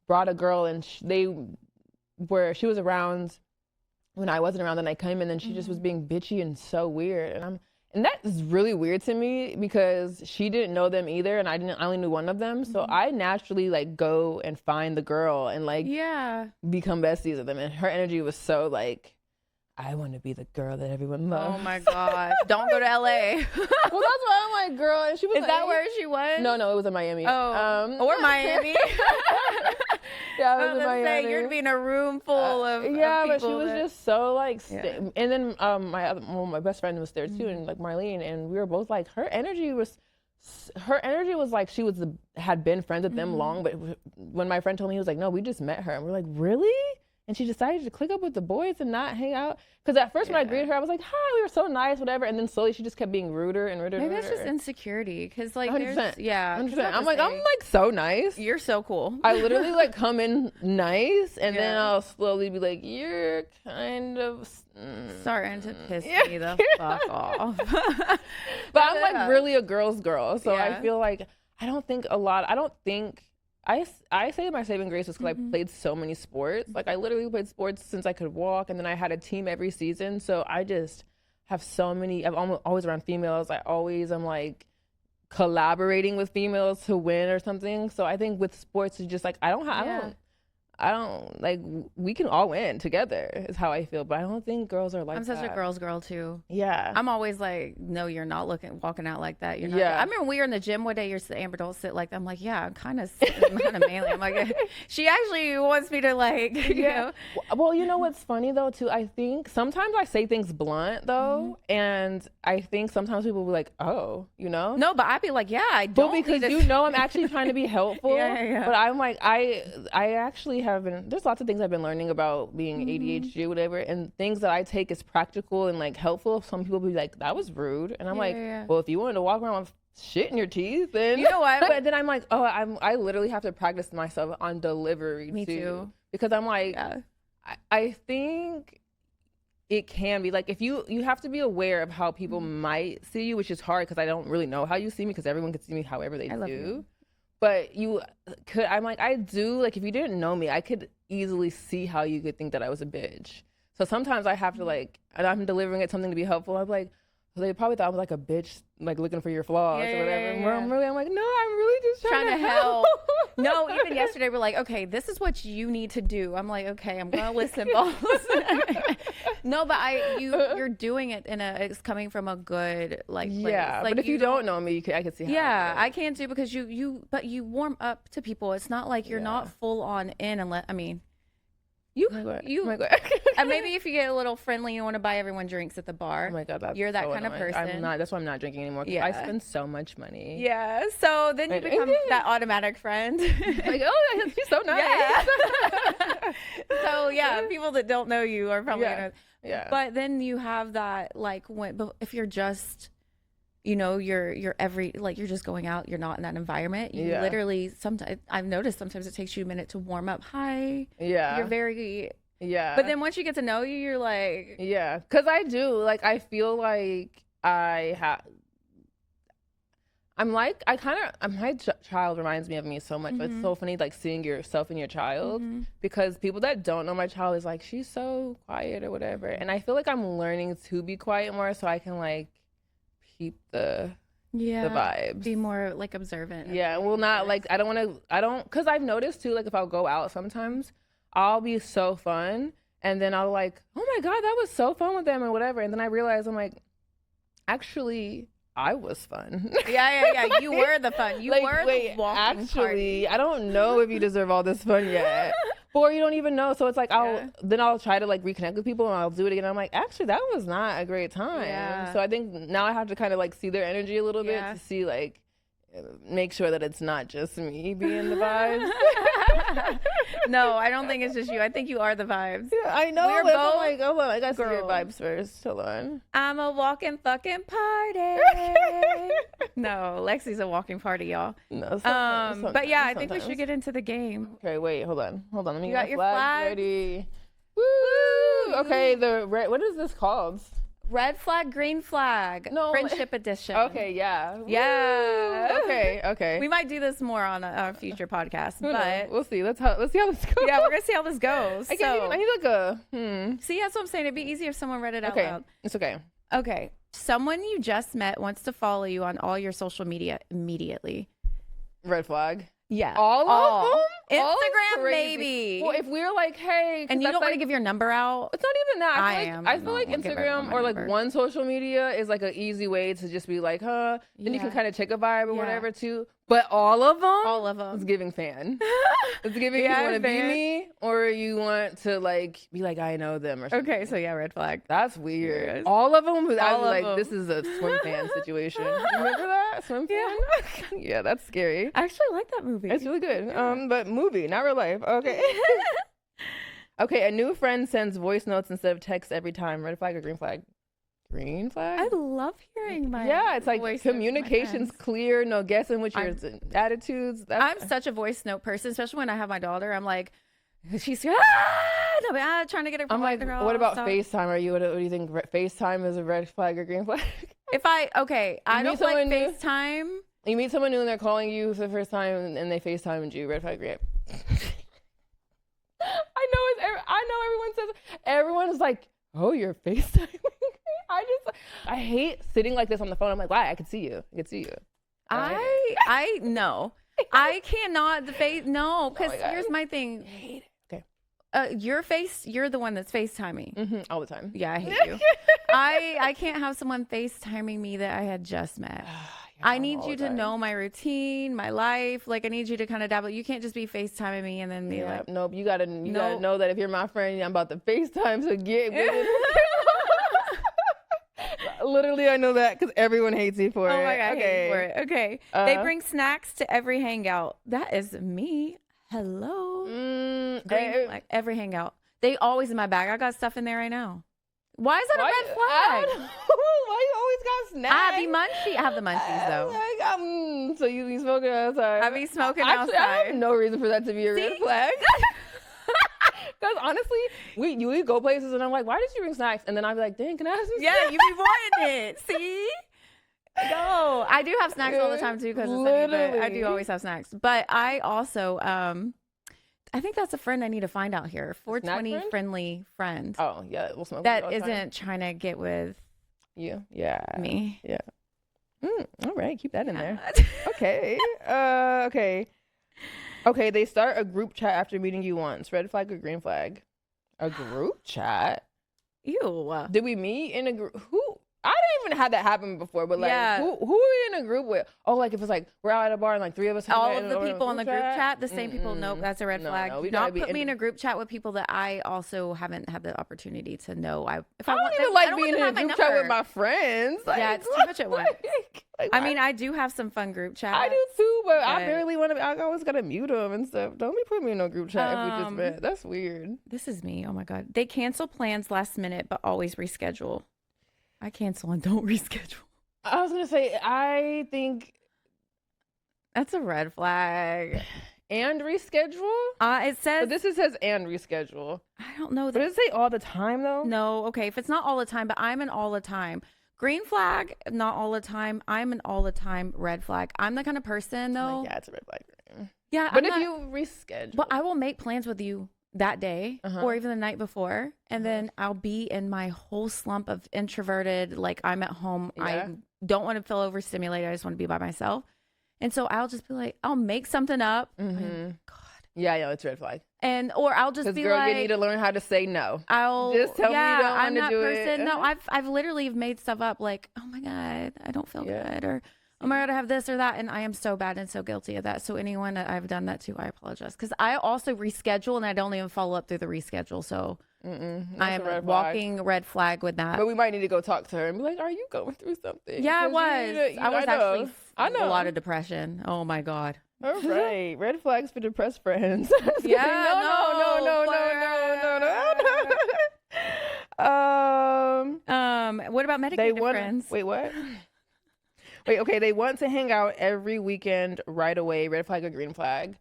brought a girl and she was around when I wasn't around, and I came in and she just was being bitchy and so weird. And that is really weird to me because she didn't know them either, and I only knew one of them. So I naturally like go and find the girl and like become besties with them. And her energy was so like, I want to be the girl that everyone loves. Oh my God. Don't go to LA. Well, that's why I'm like, girl. And she was Is that where she was? No, it was in Miami. Oh, or Miami. Yeah, it was in Miami. Say, you're to be in a room full of but she was just so like, and then my best friend was there too, and like Marlene, and we were both like, her energy was like she had been friends with them long, but when my friend told me, he was like, no, we just met her, and we're like, really? and she decided to click up with the boys and not hang out. Because at first when I greeted her, I was like, hi, we were so nice, whatever. And then slowly she just kept being ruder and ruder and Maybe ruder. it's just insecurity. Because, like, 100%. there's, 100%. I'm like so nice. You're so cool. I literally like come in nice, and then I'll slowly be like, you're kind of starting to piss me the fuck off. But I'm like really a girl's girl, so Yeah. I feel like I say my saving grace was because I played so many sports. Like I literally played sports since I could walk, and then I had a team every season. So I just have so many. I'm always around females. I always am like collaborating with females to win or something. So I think with sports, it's just like I don't like, we can all win together is how I feel, but I don't think girls are like I'm such a girl's girl too. Yeah. I'm always like, no, you're not walking out like that. You're not. Yeah. I remember we were in the gym one day, Amber, don't sit like that. I'm like, yeah, I'm kind of manly. I'm like, she actually wants me to like, you know. Well, you know what's funny though too? I think sometimes I say things blunt though, and I think sometimes people will be like, oh, you know? No, but I'd be like, yeah, I don't. Well, because you know I'm actually trying to be helpful. Yeah. But I'm like, I actually have been, there's lots of things I've been learning about being ADHD or whatever, and things that I take as practical and like helpful. Some people be like, that was rude. And I'm well, if you wanted to walk around with shit in your teeth, then you know what? But then I'm like, oh, I literally have to practice myself on delivery. Me too. Because I'm like, I think it can be like, if you have to be aware of how people might see you, which is hard because I don't really know how you see me, because everyone can see me however they do. You. But you could, I'm like, I do, like, if you didn't know me, I could easily see how you could think that I was a bitch. So sometimes I have to, like, and I'm delivering it something to be helpful. I'm like, well, they probably thought I was like a bitch, like looking for your flaws or whatever. I'm like, no, I'm really just trying to help. No, even yesterday we're like, okay, this is what you need to do. I'm like, okay, I'm gonna listen, boss. No, but you're doing it it's coming from a good place. Yeah, like, but if you don't know me, I could see how. Yeah, I can't do, because but you warm up to people. It's not like you're not full on in unless, I mean, and maybe if you get a little friendly, you want to buy everyone drinks at the bar. Oh my god, you're that so kind annoying. of person. I'm not. That's why I'm not drinking anymore. Yeah, I spend so much money. Yeah, so then you become that automatic friend. Like, oh, she's so nice. Yeah. So yeah, people that don't know you are probably gonna. Yeah. But then you have that, like, but if you're just, you know, you're you're just going out, you're not in that environment. You literally, sometimes I've noticed sometimes it takes you a minute to warm up. Hi. Yeah. You're very. Yeah. But then once you get to know you, you're like. Yeah. Because I do. Like, I feel like my child reminds me of me so much. But it's so funny, like, seeing yourself in your child, because people that don't know my child is like, she's so quiet or whatever. And I feel like I'm learning to be quiet more so I can, like, keep the vibes. Be more, like, observant. Yeah. Well, not, like, because I've noticed, too, like, if I'll go out sometimes, I'll be so fun. And then I'll, like, oh, my God, that was so fun with them or whatever. And then I realize, I'm like, actually, I was fun. Yeah. You were the fun. You were the walking party. I don't know if you deserve all this fun yet. Or you don't even know. So it's like, I'll try to, like, reconnect with people, and I'll do it again. I'm like, actually, that was not a great time. Yeah. So I think now I have to kind of, like, see their energy a little bit to see, like, make sure that it's not just me being the vibes. No, I don't think it's just you. I think you are the vibes. Yeah, I know. We're both like, hold on, I got to see your vibes first. Hold on. I'm a walking fucking party. No, Lexi's a walking party, y'all. No, but yeah, I think we should get into the game. Okay, wait, hold on. Let me get get your flag flags ready. Woo! Okay, what is this called? Red flag, green flag. No, friendship edition. Okay, yeah. Yeah. Okay. We might do this more on a future podcast, but we'll see. Let's see how this goes. Yeah, we're gonna see how this goes. I need like a. See, that's what I'm saying. It'd be easier if someone read it out loud. It's okay. Okay. Someone you just met wants to follow you on all your social media immediately. Red flag. Yeah. All of them? Instagram, maybe. Well, if we're like, hey. And you don't want to give your number out? It's not even that. I feel like Instagram or like one social media is like an easy way to just be like, huh. Then you can kind of check a vibe or whatever too. But all of them? All of them. It's giving fan. It's giving you want to be me or you want to like be like, I know them or something. Okay, so yeah, red flag. That's weird. Yes. All of them? I was like, this is a swim fan situation. Remember that? Swim fan? Yeah, that's scary. I actually like that movie. It's really good. But movie, not real life. Okay. Okay, a new friend sends voice notes instead of text every time. Red flag or green flag? Green flag? I love hearing my Yeah, it's like voice notes from my communication's friends. clear, no guessing with your attitudes. I'm such a voice note person, especially when I have my daughter. I'm like, she's trying to get her. I'm like, what about FaceTime? What do you think? FaceTime is a red flag or green flag? I don't like FaceTime. You meet someone new and they're calling you for the first time and they FaceTimed you. Red flag, green. I know everyone says. Everyone's like, oh, you're FaceTiming. I hate sitting like this on the phone. I'm like, why? I could see you. I no. I cannot no, because here's my thing. I hate it. Okay. You're the one that's FaceTiming. All the time. Yeah, I hate you. I can't have someone FaceTiming me that I had just met. I need you to know my routine, my life. Like, I need you to kind of dabble. You can't just be FaceTiming me and then be like, nope. You gotta know that if you're my friend, I'm about to FaceTime. So get with it. Literally, I know that because everyone hates you for it. Oh my God, I hate you for it. Okay. They bring snacks to every hangout. That is me. Hello. Every hangout. They always in my bag. I got stuff in there right now. Why is that a red flag? Why you always got snacks? I have the munchies though. So you be smoking outside? I be smoking outside. I have no reason for that to be a red flag. Because honestly, we go places and I'm like, why did you bring snacks? And then I'll be like, dang, can I have some snacks? Yeah, you be wanting it. See? No, I do have snacks all the time too because I do always have snacks. But I also, I think that's a friend I need to find out here. 420 friendly friend. Oh, yeah. We'll smoke that isn't trying to get with you. Yeah. Me. Yeah. All right. Keep that in there. Okay. Okay, they start a group chat after meeting you once. Red flag or green flag? A group chat? Ew. Did we meet in a group? Who? I didn't even have that happen before, but like, who are we in a group with? Oh, like if it's like we're out at a bar and like three of us. All of the people in the group chat, the same people. Nope, that's a red flag. Do not put me in a group chat with people that I also haven't had the opportunity to know. I don't even like being in a group chat with my friends. Like, yeah, it's too much at once. I mean, I do have some fun group chats. I do too, but I barely want to. I always gotta mute them and stuff. Don't be putting me in no group chat if we just met. That's weird. This is me. Oh my God. They cancel plans last minute, but always reschedule. I cancel and don't reschedule. I was gonna say, I think that's a red flag. And reschedule? It says. But says and reschedule. I don't know. But does it say all the time though? No. Okay. If it's not all the time, but I'm an all the time. Green flag, not all the time. I'm an all the time red flag. I'm the kind of person though. Yeah, it's a red flag. Yeah. But if you reschedule. But I will make plans with you that day or even the night before, and then I'll be in my whole slump of introverted, like I'm at home. I don't want to feel overstimulated. I just want to be by myself. And so I'll just be like, I'll make something up. God. Yeah, it's red flag. Or I'll just be like, you need to learn how to say no. I'll just tell me you don't want to do it. No, I've literally made stuff up like, oh my God, I don't feel good, or oh my God, I have this or that. And I am so bad and so guilty of that. So anyone that I've done that to, I apologize. Because I also reschedule and I don't even follow up through the reschedule. So I am a walking red flag with that. But we might need to go talk to her and be like, are you going through something? Yeah, I was. I was actually a lot of depression. Oh my God. All right. Red flags for depressed friends. Yeah. No. What about medicated friends? Wait, what? Wait, okay, they want to hang out every weekend right away. Red flag or green flag?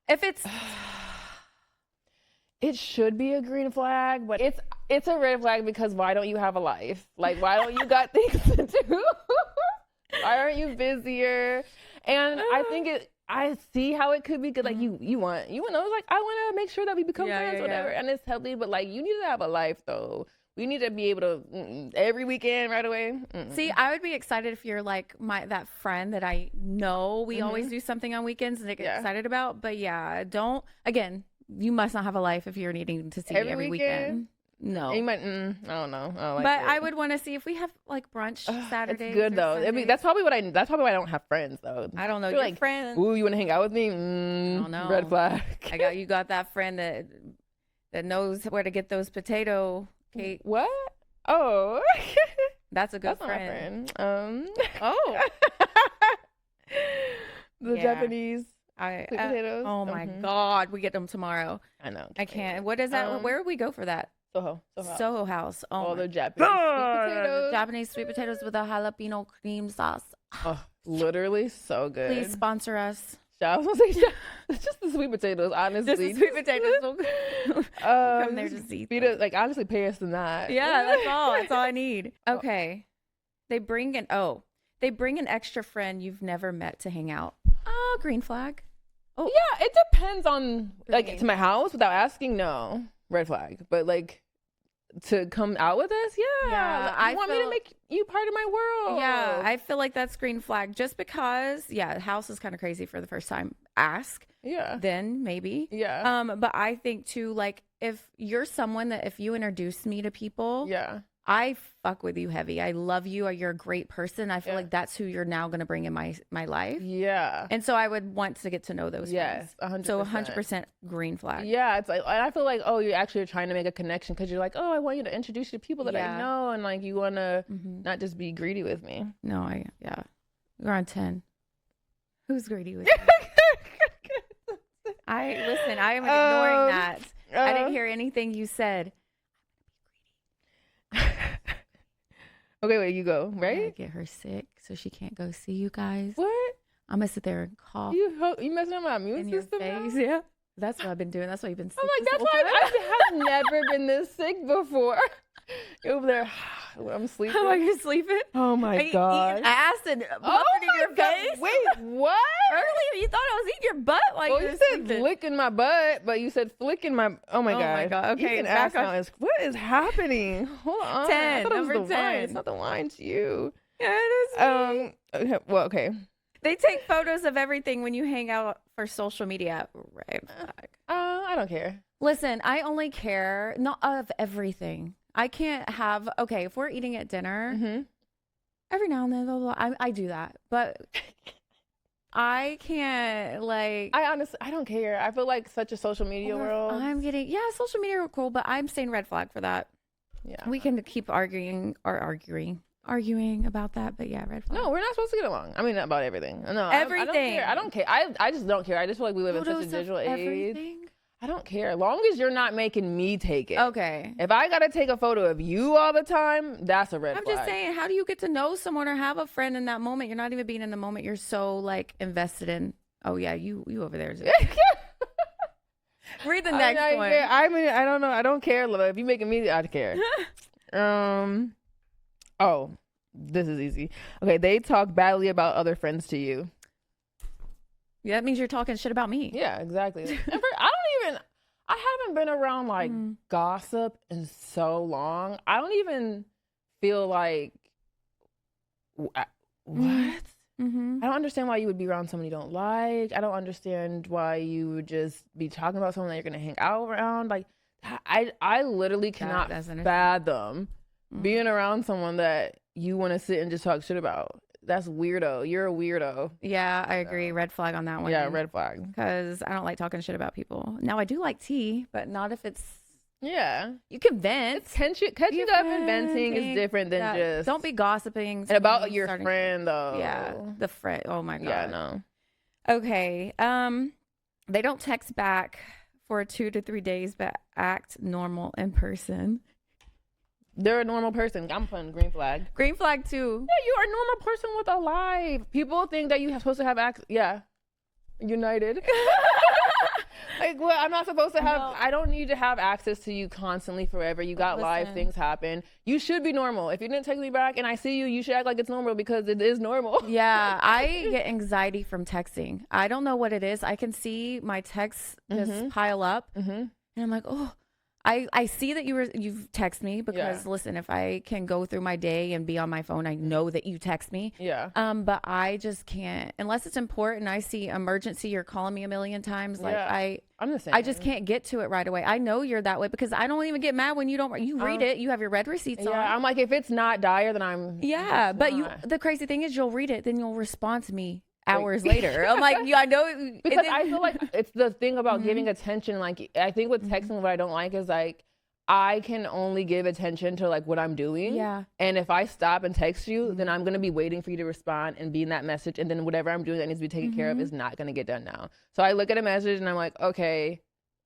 If it's... It should be a green flag, but it's a red flag because why don't you have a life? Like, why don't you got things to do? Why aren't you busier? And I see how it could be good. Like, you want to know, like, I want to make sure that we become friends, whatever. And it's healthy, but like, you need to have a life though. We need to be able to every weekend right away. See, I would be excited if you're like that friend that I know we always do something on weekends and I get excited about. But yeah, you must not have a life if you're needing to see every weekend. No. You might, I don't know. I would want to see if we have like brunch Saturdays. It's good though. That's probably why I don't have friends though. I don't know. Your like friends. Ooh, you want to hang out with me? I don't know. Red flag. You got that friend that knows where to get those potato cake. What? Oh. That's a good friend. Oh. The Japanese. I Sweet potatoes. oh my God, we get them tomorrow. I know. I can't. What is that? Where would we go for that? Soho. House. Oh All my the Japanese sweet potatoes. Japanese sweet potatoes with a jalapeno cream sauce. Oh, literally so good. Please sponsor us. I was gonna say, it's just the sweet potatoes, honestly. Just the sweet potatoes. Come there to eat. Like, honestly, pay us than that. Yeah, that's all. That's all I need. Okay. They bring an extra friend you've never met to hang out. Oh, green flag. Oh, Yeah, it depends on, like, Green. to my house without asking, no. Red flag. But, like, to come out with us, Yeah, like, I you want me to make you part of my world. yeah. I feel like that's green flag just because, yeah, house is kind of crazy for the first time. Ask. Yeah. Then maybe. Yeah. But I think too, like, if you're someone that if you introduce me to people, Yeah. I fuck with you heavy. I love you. You're a great person. I feel Yeah. like that's who you're now going to bring in my life. Yeah. And so I would want to get to know those Yes, friends. 100%. So 100% green flag. Yeah, it's like, and I feel like, oh, you're actually trying to make a connection because you're like, oh, I want you to introduce you to people that Yeah. I know, and like you want to Mhm. not just be greedy with me. No, yeah. We're on 10. Who's greedy with you? I am ignoring that. I didn't hear anything you said. Okay, wait, you go, I'm gonna right? get her sick so she can't go see you guys. What? I'm gonna sit there and cough You messing up my immune in your system now? face. Yeah. That's what I've been doing. That's why you've been sick. I'm like, this that's whole why time. I have never been this sick before. You're over there, I'm sleeping. How are you sleeping? Oh my god. Eating ass and Oh buffing in your my God. face? Wait, what? Earlier you thought I was eating your butt while Well, you you were said sleeping. licking my butt, but you said flicking my. Oh my Oh god. my God. Okay, Eating back ass now on- is what is happening? Hold on. 10, I thought it was number the wine. 10. It's not the wine. It's you. Yeah, it is me. Okay, well, okay. They take photos of everything when you hang out for social media. Right. I don't care. Listen, I only care not of everything. I can't have if we're eating at dinner, Mm-hmm. every now and then blah, blah, blah, I do that. But I can't I honestly, I don't care. I feel like such a social media world. I'm getting social media are cool, but I'm saying red flag for that. Yeah. We can keep arguing about that, but yeah, red flag. No, we're not supposed to get along. I mean, not about everything. No, Everything. I don't care. I just don't care. I just feel like we live in such a Photos of digital age. everything? I don't care. As long as you're not making me take it. Okay. If I gotta take a photo of you all the time, that's a red I'm flag. just saying, how do you get to know someone or have a friend in that moment? You're not even being in the moment. You're so like invested in. Oh yeah, you over there. Read the next one. I mean, I don't know. I don't care. Love. If you making me, I'd care. Oh, this is easy. Okay, they talk badly about other friends to you. Yeah, that means you're talking shit about me. Yeah, exactly. I haven't been around like gossip in so long. I don't even feel like what? Mm-hmm. I don't understand why you would be around someone you don't like. I don't understand why you would just be talking about someone that you're gonna hang out around. Like, I literally cannot fathom being around someone that you want to sit and just talk shit about. That's weirdo. You're a weirdo. Yeah, I agree. Red flag on that one. Yeah, red flag. Because I don't like talking shit about people. Now I do like tea, but not if it's. Yeah, you can vent. Catching up and venting is different than just. Don't be gossiping and about your friend though. Yeah, the friend. Oh my god. Yeah, no. Okay. They don't text back for 2 to 3 days, but act normal in person. They're a normal person. I'm putting green flag. Green flag too. Yeah, you are a normal person with a life. People think that you're supposed to have access. Yeah, united. Like, well, I'm not supposed to have. No. I don't need to have access to you constantly forever. You got life. Things happen. You should be normal. If you didn't text me back and I see you, you should act like it's normal because it is normal. Yeah, I get anxiety from texting. I don't know what it is. I can see my texts just pile up, and I'm like, oh. I see that you've texted me because listen, if I can go through my day and be on my phone, I know that you text me. Yeah. But I just can't unless it's important. I see emergency. You're calling me a million times. Like I'm the same. I just can't get to it right away. I know you're that way because I don't even get mad when you don't. You read it. You have your red receipts on. Yeah. I'm like, if it's not dire, then I'm. Yeah, but the crazy thing is, you'll read it, then you'll respond to me hours later. I'm like, I know. Because I feel like it's the thing about giving attention. Like, I think with texting, what I don't like is like, I can only give attention to like what I'm doing. Yeah. And if I stop and text you, then I'm gonna be waiting for you to respond and be in that message. And then whatever I'm doing that needs to be taken care of is not gonna get done now. So I look at a message and I'm like, okay,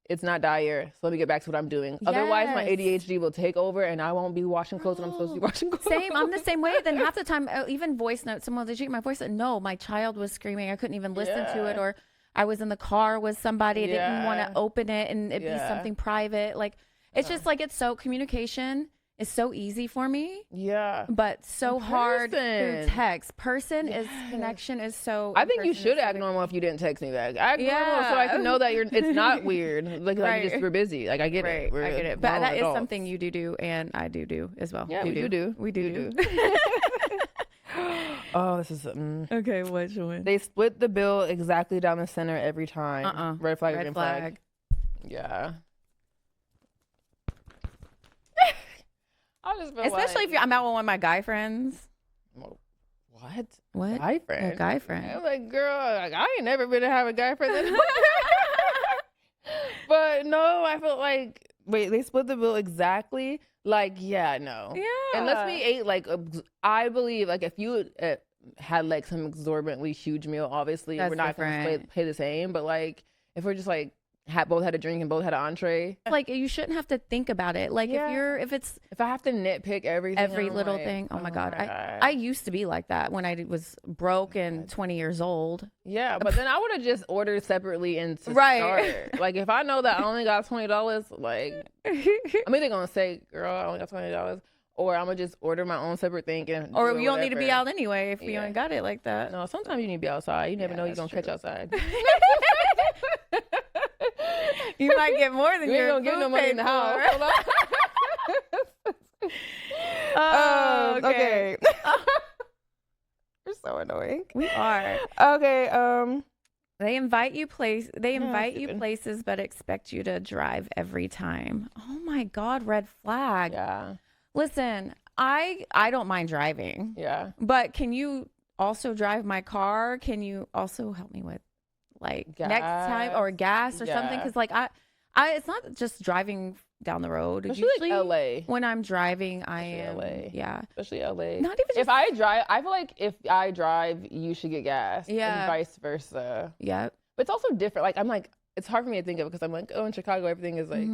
it's not dire. So let me get back to what I'm doing. Otherwise, my ADHD will take over and I won't be washing clothes when I'm supposed to be washing clothes. Same. I'm the same way. Then half the time, even voice notes, someone will check my voice. No, my child was screaming. I couldn't even listen to it, or I was in the car with somebody. I didn't want to open it and it'd be something private. Like, it's just like, it's so, communication is so easy for me. Yeah. But so hard through text. Connection is so. I think you should act normal if you didn't text me back. Act normal so I can know that it's not weird. Like you just were busy. Like, I get it. I get it. But that is something you do and I do as well. Yeah, we do. We do. Oh, this is okay. Which one? They split the bill exactly down the center every time. Red flag, green flag. Yeah. I just feel especially if I'm out with one of my guy friends. What? Guy friend? A guy friend. I'm like, girl, like, I ain't never been to have a guy friend. But no, I felt like, wait, they split the bill exactly? Like, yeah, no. Yeah. Unless we ate, like, I believe, like, if you had, like, some exorbitantly huge meal, obviously, we're not going to pay the same. But, like, if we're just, like, both had a drink and both had an entree. Like, you shouldn't have to think about it. Like, if I have to nitpick everything, every little thing. Oh my God. I used to be like that when I was broke and 20 years old. Yeah, but then I would have just ordered separately and start. Like, if I know that I only got $20, like, I'm either gonna say, girl, I only got $20, or I'm gonna just order my own separate thing. Or you don't need to be out anyway if you ain't got it like that. No, sometimes you need to be outside. You never know you're gonna catch outside. You might get more than you're gonna get no money in the house. Oh, okay. You're so annoying. We are. Okay. They invite you places, but expect you to drive every time. Oh my God, red flag. Yeah. Listen, I don't mind driving. Yeah. But can you also drive my car? Can you also help me with like gas. Next time or gas or something? Because like I it's not just driving down the road. Usually like LA. When I'm driving, I am LA. Yeah. Especially LA. Not even just, if I drive, I feel like if I drive, you should get gas. Yeah. And vice versa. Yeah. But it's also different. Like, I'm like, it's hard for me to think of it because I'm like, oh, in Chicago, everything is like,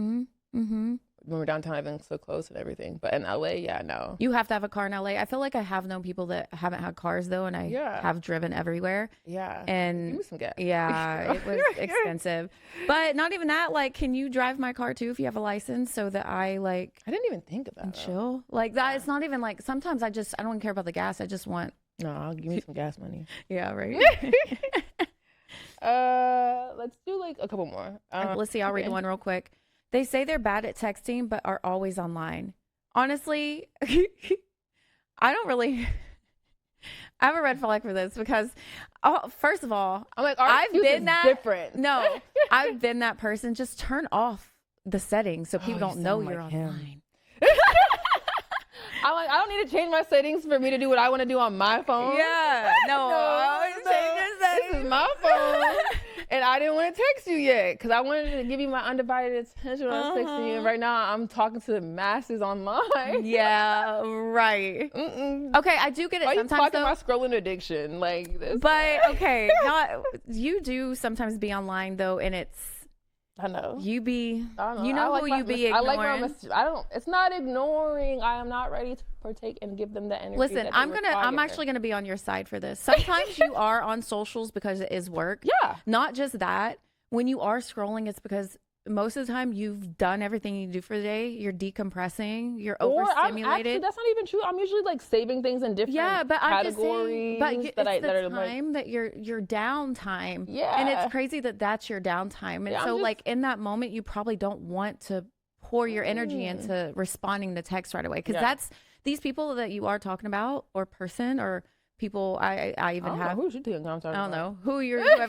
when we're downtown, everything's so close and everything. But in LA, yeah, no. You have to have a car in LA. I feel like I have known people that haven't had cars though, and I have driven everywhere. Yeah. And give me some gas. Yeah, it was expensive. But not even that. Like, can you drive my car too if you have a license so that I didn't even think of that. And chill. Like that. It's not even like, sometimes I don't care about the gas. I just want. No, I'll give me some gas money. Yeah, right. Let's do like a couple more. Let's see. I'll read one real quick. They say they're bad at texting, but are always online. Honestly, I don't really. I have a red flag for this because, first of all, I'm like, I've been that different. No, I've been that person. Just turn off the settings so people don't know you're online. I'm like, I don't need to change my settings for me to do what I want to do on my phone. Yeah, no, change your settings. This is my phone. And I didn't want to text you yet because I wanted to give you my undivided attention when I was texting you. And right now I'm talking to the masses online. Yeah, right. Okay, I do get it. Why sometimes you talking about scrolling addiction like this? But okay, you do sometimes be online though, and it's. I know. You be. I you know who you be ignoring. I like I don't. It's not ignoring. I am not ready to partake and give them the energy. Listen, I'm actually gonna be on your side for this. Sometimes you are on socials because it is work. Yeah. Not just that. When you are scrolling, it's because most of the time you've done everything you do for the day. You're decompressing. You're overstimulated. That's not even true. I'm usually like saving things in different categories. It's the time that your downtime. Yeah. And it's crazy that that's your downtime. And so like in that moment, you probably don't want to pour your energy into responding to text right away. Because that's these people that you are talking about, or person, or people I even have. Who should think I'm talking about? I don't know whoever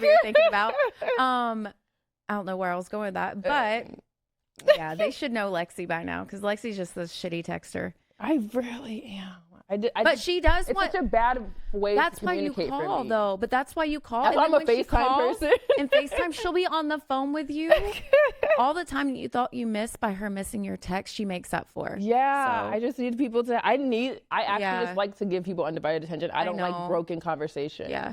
you're thinking about. I don't know where I was going with that, but yeah, they should know Lexi by now because Lexi's just this shitty texter. I really am. But she does it's want. such a bad way That's to why you communicate call, for me. though. But that's why you call. That's And why then I'm a when she FaceTime calls, person. and FaceTime, she'll be on the phone with you all the time. You thought you missed by her missing your text. She makes up for. Yeah, So, I just need people to. I actually Yeah. just like to give people undivided attention. I don't like know. broken conversation. Yeah.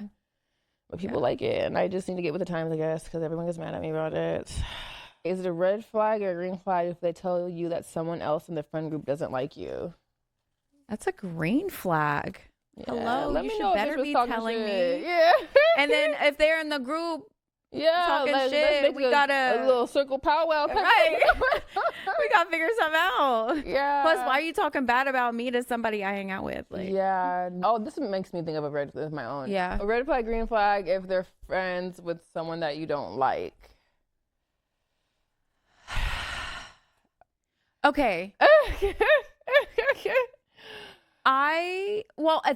But people like it, and I just need to get with the times, I guess, because everyone gets mad at me about it. Is it a red flag or a green flag if they tell you that someone else in the friend group doesn't like you? That's a green flag. Yeah, Hello, let you me should know if better bitch was be talking telling shit. me. Yeah. And then if they're in the group talking let's shit, make we a gotta little circle powwow. right. We gotta figure something out. Yeah. Plus, why are you talking bad about me to somebody I hang out with? Like, Yeah. Oh, this makes me think of a red flag of my own. Yeah. A red flag, green flag if they're friends with someone that you don't like. Okay. If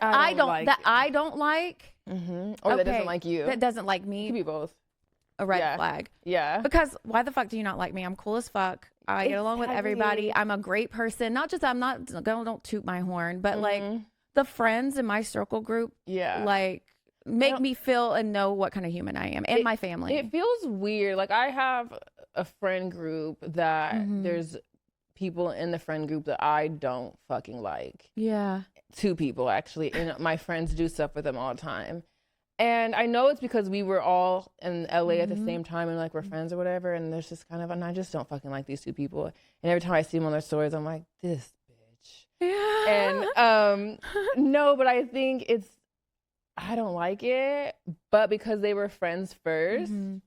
I don't like Mm-hmm. Or that doesn't like you. that doesn't like It could me, be both. a red Yeah. flag. Yeah. Because why the fuck do you not like me? I'm cool as fuck. I get along with everybody. Exactly. I'm a great person. Not just I'm not don't toot my horn, but like Mhm. the friends in my circle group Yeah. like make don't- me feel and know what kind of human I am and my family. It feels weird. Like I have a friend group that Mhm. there's people in the friend group that I don't fucking like. Yeah. 2 people actually, and my friends do stuff with them all the time. And I know it's because we were all in LA at the same time and like we're friends or whatever. And there's just kind of, and I just don't fucking like these 2 people. And every time I see them on their stories, I'm like, this bitch. Yeah. And no, but I think I don't like it. But because they were friends 1st, Mhm.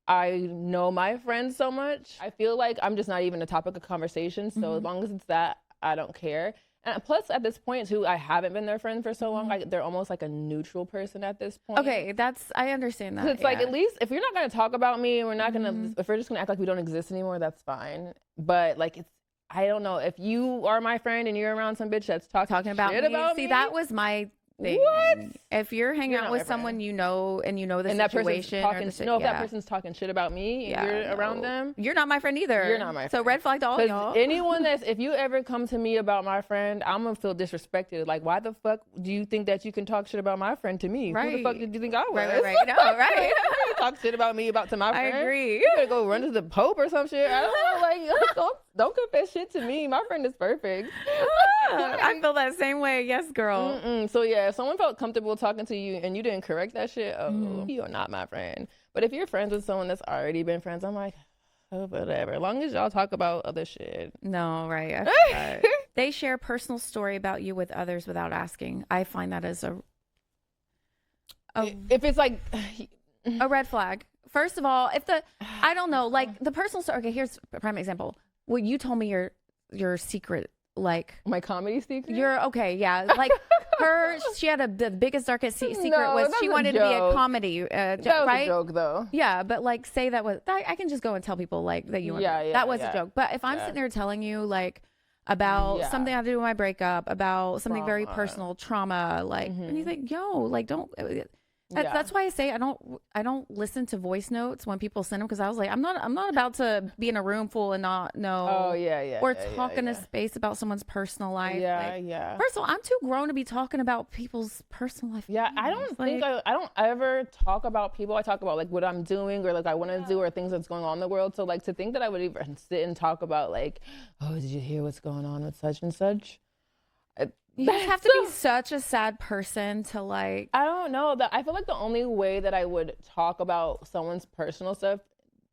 I know my friends so much. I feel like I'm just not even a topic of conversation. So as long as it's that, I don't care. And plus, at this point, too, I haven't been their friend for so long. Like they're almost like a neutral person at this point. Okay, I understand that. It's like, at least if you're not going to talk about me and we're not going to, if we're just going to act like we don't exist anymore, that's fine. But like, I don't know. If you are my friend and you're around some bitch that's talking about shit me. about See, me, that was my thing. What? If you're hanging You're out not with my someone friend. you know and you know the and that person's situation talking, or the if that person's talking shit about me and you're around no. them, You're not my friend either. You're not my So friend. red flag to all y'all. anyone if you ever come to me about my friend, I'm gonna feel disrespected. Like, why the fuck do you think that you can talk shit about my friend to me? Who the fuck Right. did you think I was? Right. No, right. You talk shit about me to my I friend. agree. You better go run to the Pope or some shit. I don't know. Like, don't confess shit to me. My friend is perfect. I feel that same way. Yes, girl. So yeah, if someone felt comfortable talking to you and you didn't correct that shit, you're not my friend. But if you're friends with someone that's already been friends, I'm like, oh, whatever. As long as y'all talk about other shit. No, right. I forgot. They share personal story about you with others without asking. I find that as a If it's like, red flag. First of all, I don't know, like the personal story. Okay, here's a prime example. Well, you told me your secret, like my comedy secret. you're okay, yeah. Like she had the biggest, darkest secret No, was that's she a wanted to be a joke. comedy, That was right? a joke, though. Yeah, but like say that was I can just go and tell people like that you want. Yeah, that was yeah. a joke. But if I'm sitting there telling you like about something I had to do with my breakup, about something very personal, trauma, like and you think, yo, like don't. That's why I say I don't listen to voice notes when people send them because I was like I'm not about to be in a room full and not know. Oh yeah. Or talk in a space about someone's personal life. Yeah, like, yeah. First of all, I'm too grown to be talking about people's personal life. Yeah, I don't think I don't ever talk about people. I talk about like what I'm doing or like I want to do or things that's going on in the world. So like to think that I would even sit and talk about like, oh, did you hear what's going on with such and such? You just have to be such a sad person to like. I don't know. That I feel like the only way that I would talk about someone's personal stuff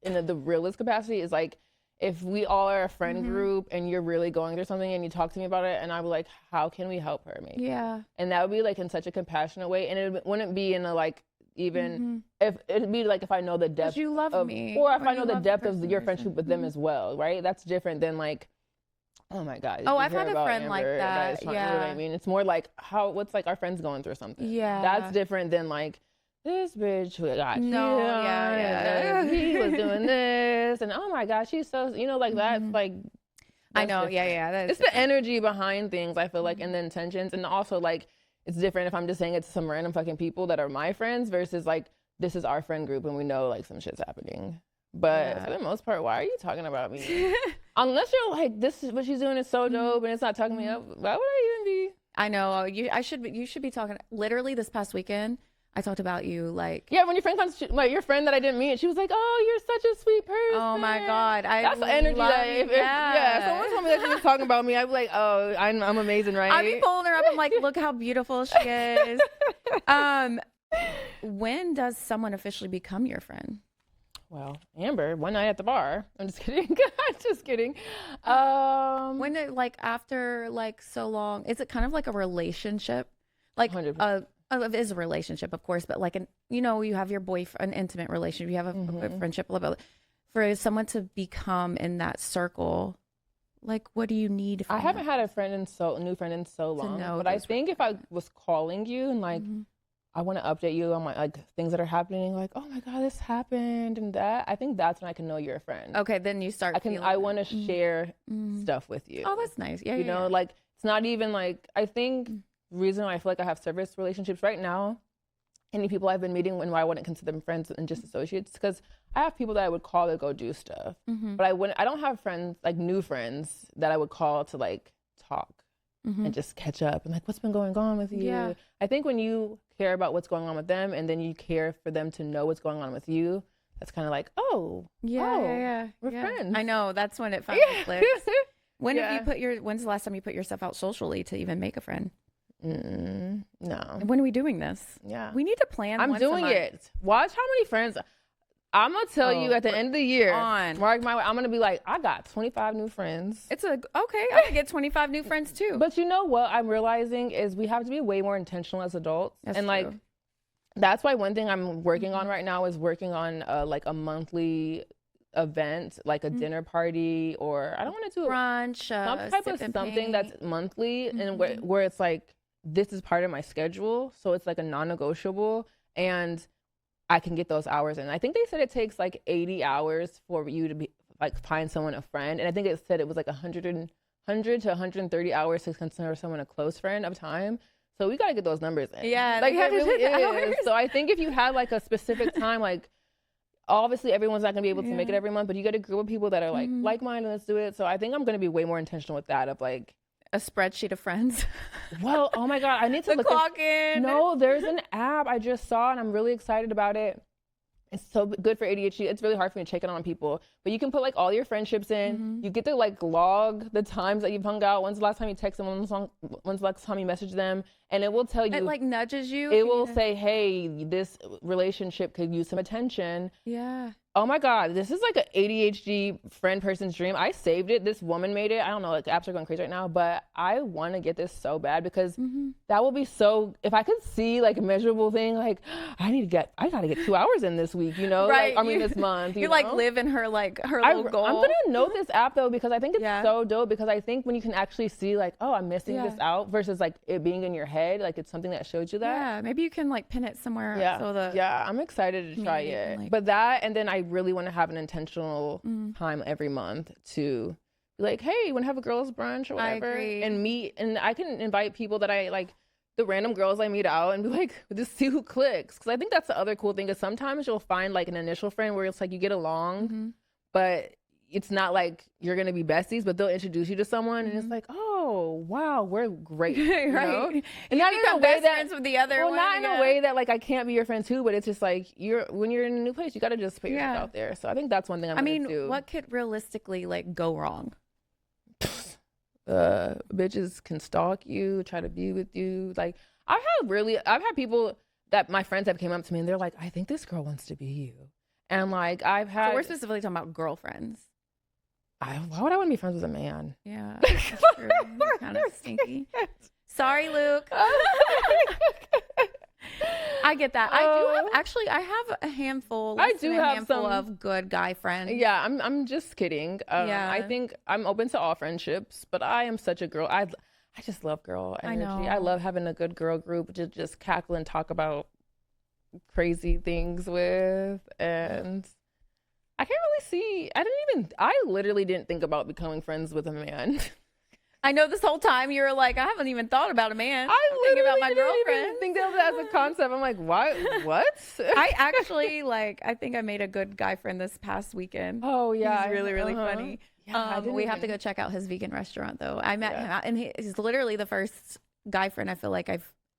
in the realest capacity is like if we all are a friend group and you're really going through something and you talk to me about it and I would like, how can we help her maybe? Yeah. And that would be like in such a compassionate way, and it wouldn't be in a like even if it'd be like if I know the depth you love of me, or if or I know you the love depth the of person your or friendship with them as well, right? That's different than like, oh my God. Oh, I've had a friend like that. You know what I mean? It's more like what's like our friends going through something. Yeah. That's different than like this bitch who got No, cheated on, yeah. and he was doing this and oh my gosh, she's so like that's like I know, different. yeah. That It's the energy behind things, I feel like, and the intentions, and also like it's different if I'm just saying it to some random fucking people that are my friends versus like this is our friend group and we know like some shit's happening. But for the most part, why are you talking about me? Unless you're like, this is what she's doing is so dope and it's not talking me up. Why would I even be? I know you should be talking. Literally this past weekend, I talked about you like. Yeah, when your friend comes, like your friend that I didn't meet, she was like, "Oh, you're such a sweet person." Oh my God, that's the energy that if someone told me that she was talking about me, I'd be like, "Oh, I'm amazing, right?" I'd be pulling her up. I'm like, "Look how beautiful she is." When does someone officially become your friend? Well, Amber, one night at the bar. I'm just kidding. I'm just kidding. When it like after like so long, is it kind of like a relationship? Like 100%. It is a relationship, of course, but like you have your boyfriend, an intimate relationship, you have a friendship, blah, blah, blah. For someone to become in that circle, like what do you need? I haven't had a new friend in so long, but I think if I was calling you and like I want to update you on my like things that are happening, like, oh my God, this happened and that. I think that's when I can know you're a friend. Okay, then you start. I want to share stuff with you. Oh, that's nice. Yeah, you know, like it's not even like I think the reason why I feel like I have service relationships right now. Any people I've been meeting when I wouldn't consider them friends and just associates, because I have people that I would call to go do stuff, but I don't have friends like new friends that I would call to like talk. And just catch up and like, what's been going on with you? Yeah. I think when you care about what's going on with them and then you care for them to know what's going on with you, that's kind of like, we're friends. I know, that's when it finally clicks. When's the last time you put yourself out socially to even make a friend? No. When are we doing this? Yeah. We need to plan. I'm doing it. Watch how many friends. I'm gonna tell you at the end of the year. Mark my way. I'm gonna be like, I got 25 new friends. Okay. I can get 25 new friends too. But you know what I'm realizing is we have to be way more intentional as adults. That's true. Like, that's why one thing I'm working on right now is working on like a monthly event, like a dinner party, or I don't want to do brunch, some type of something that's monthly, and where it's like this is part of my schedule, so it's like a non-negotiable, and I can get those hours in. I think they said it takes like 80 hours for you to be like find someone a friend. And I think it said it was like 100 to 130 hours to consider someone a close friend of time. So we got to get those numbers in. Yeah. Like it really is. So I think if you had like a specific time, like obviously everyone's not going to be able to make it every month, but you get a group of people that are like like-minded, let's do it. So I think I'm going to be way more intentional with that of like, a spreadsheet of friends. Well, oh my God, I need to look clock in. No, there's an app I just saw and I'm really excited about it. It's so good for ADHD. It's really hard for me to check it on people, but you can put like all your friendships in. You get to like log the times that you've hung out. When's the last time you texted them? When's the last time you messaged them? And it will tell you. It like nudges you. It will say, hey, this relationship could use some attention. Yeah. Oh my God, this is like an ADHD friend person's dream. I saved it. This woman made it. I don't know, like apps are going crazy right now, but I want to get this so bad because that will be so, if I could see like a measurable thing, like I got to get 2 hours in this week, you know? Right. Like, I mean, this month, you like live in her, like her little goal. I'm going to note this app though, because I think it's so dope, because I think when you can actually see like, oh, I'm missing this out versus like it being in your head, like it's something that shows you that. Yeah. Maybe you can like pin it somewhere. Yeah. I'm excited to try it. But that, and then I really want to have an intentional time every month to be like, hey, you want to have a girls brunch or whatever, and meet, and I can invite people that I like, the random girls I meet out, and be like, just see who clicks, because I think that's the other cool thing is sometimes you'll find like an initial friend where it's like you get along, but it's not like you're gonna be besties, but they'll introduce you to someone and it's like, oh wow, we're great, you know? And not in a way that friends with the other one, not in a way that like I can't be your friend too, but it's just like when you're in a new place, you got to just put yourself out there. So I think that's one thing I'm gonna do. What could realistically like go wrong? Bitches can stalk you, try to be with you. Like I've had people that my friends have came up to me and they're like, I think this girl wants to be you, and like I've had. So we're specifically talking about girlfriends. Why would I want to be friends with a man? Yeah, that's true. Kind of stinky. Sorry, Luke. I get that. I have a handful. I do have a handful of good guy friends. Yeah, I'm just kidding. I think I'm open to all friendships, but I am such a girl. I just love girl energy. I love having a good girl group to just cackle and talk about crazy things with, and I can't really see. I literally didn't think about becoming friends with a man. I know this whole time you were like, I haven't even thought about a man. I'm thinking about my girlfriend. Even think of that as a concept. I'm like, what? I actually I think I made a good guy friend this past weekend. Oh yeah, he's really really funny. Yeah, we have to go check out his vegan restaurant though. I met him and he's literally the first guy friend I feel like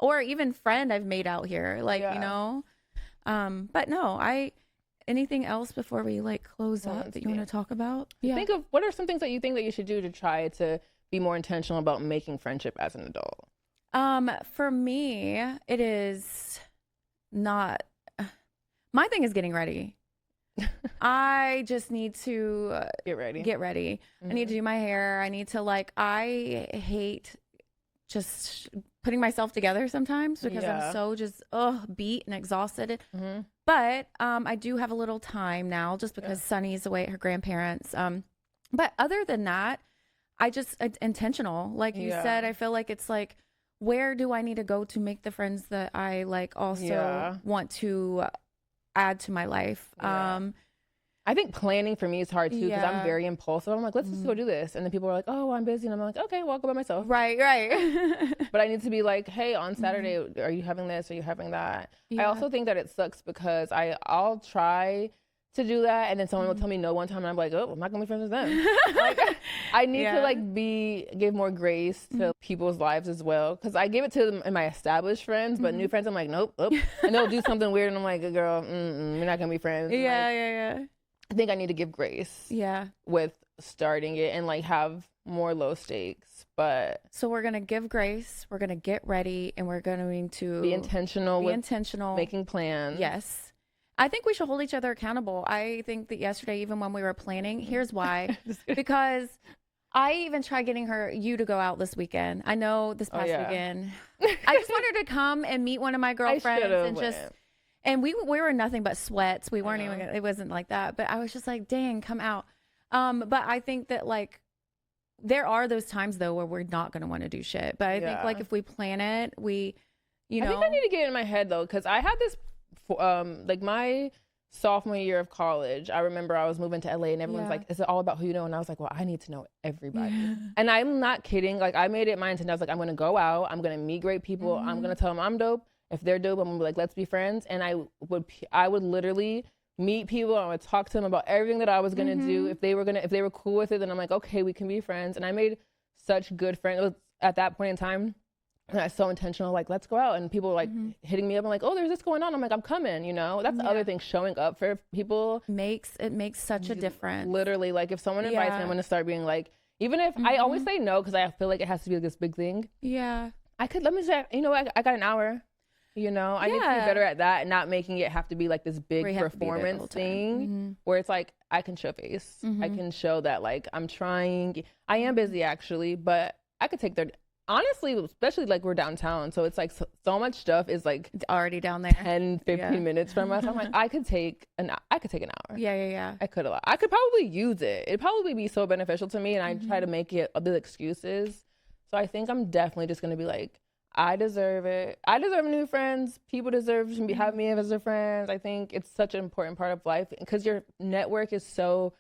or even friend I've made out here, like, you know. But no, anything else before we like close up that you want to talk about? Yeah. Think of what are some things that you think that you should do to try to be more intentional about making friendship as an adult? For me, it is not, my thing is getting ready. I just need to get ready. I need to do my hair. I need to I hate just putting myself together sometimes because I'm so just beat and exhausted. But I do have a little time now just because Sunny's away at her grandparents. But other than that, I just intentional. Like you said, I feel like it's like, where do I need to go to make the friends that I like also want to add to my life? I think planning for me is hard too because I'm very impulsive. I'm like, let's just go do this. And then people are like, oh, I'm busy. And I'm like, okay, well, I'll go by myself. Right. But I need to be like, hey, on Saturday, are you having this? Are you having that? I also think that it sucks because I'll try to do that. And then someone will tell me no one time. And I'm like, oh, I'm not going to be friends with them. I need to give more grace to people's lives as well. Because I give it to them and my established friends, but new friends, I'm like, nope. And they'll do something weird. And I'm like, girl, we're not going to be friends. Yeah. I think I need to give grace with starting it and have more low stakes. But so we're going to give grace, we're going to get ready, and we're going to be intentional making plans. Yes. I think we should hold each other accountable. I think that yesterday, even when we were planning, here's why. Because I even tried getting you to go out this weekend. I know this past weekend. I just wanted her to come and meet one of my girlfriends and we were nothing but sweats. We weren't even, it wasn't like that. But I was just like, dang, come out. But I think that there are those times though where we're not going to want to do shit. But I think if we plan it, I think I need to get it in my head though, because I had this, my sophomore year of college, I remember I was moving to LA and everyone's like, is it all about who you know? And I was like, well, I need to know everybody. And I'm not kidding. I made it my intent. I was like, I'm going to go out. I'm going to meet great people. I'm going to tell them I'm dope. If they're dope, I'm gonna be like, let's be friends. And I would literally meet people. I would talk to them about everything that I was gonna do. If they were cool with it, then I'm like, okay, we can be friends. And I made such good friends. It was at that point in time, and I was so intentional. Like, let's go out. And people were hitting me up. I'm like, oh, there's this going on. I'm like, I'm coming. That's the other thing. Showing up for people makes such a difference. Literally, if someone invites me, I'm gonna start being like, even if I always say no because I feel like it has to be this big thing. Yeah. Let me say, I got an hour. I need to be better at that and not making it have to be this big performance thing where it's I can show face. I can show that I'm trying. I am busy actually, but I could take honestly, especially we're downtown. So it's so much stuff is already down there 10, 15 minutes from us. I'm like, I could take an hour. Yeah. I could probably use it. It'd probably be so beneficial to me. And I try to make it the excuses. So I think I'm definitely just going to be I deserve it. I deserve new friends. People deserve to have me as their friends. I think it's such an important part of life because your network is so,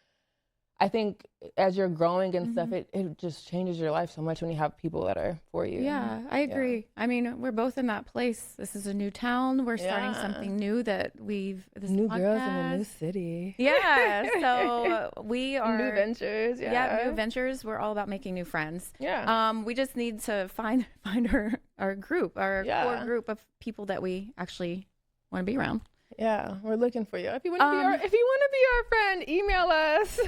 I think as you're growing and stuff, it just changes your life so much when you have people that are for you. Yeah, I agree. Yeah. I mean, we're both in that place. This is a new town. We're starting something new that this new podcast. Girls in a new city. Yeah, so we are new ventures. Yeah, new ventures. We're all about making new friends. Yeah. We just need to find our group, our core group of people that we actually want to be around. Yeah, we're looking for you. If you want to be our friend, email us.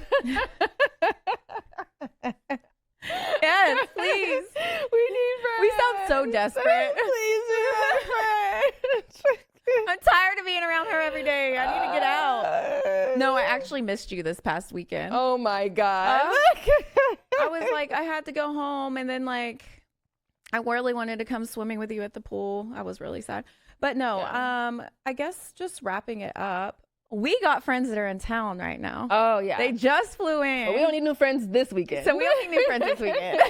Yes, please. We need friends. We sound so desperate. Please be our friends. I'm tired of being around her every day. I need to get out. No, I actually missed you this past weekend. Oh my God. I was I had to go home and then I really wanted to come swimming with you at the pool. I was really sad. But no, I guess just wrapping it up. We got friends that are in town right now. Oh, yeah. They just flew in. But we don't need new friends this weekend. So we don't need new friends this weekend.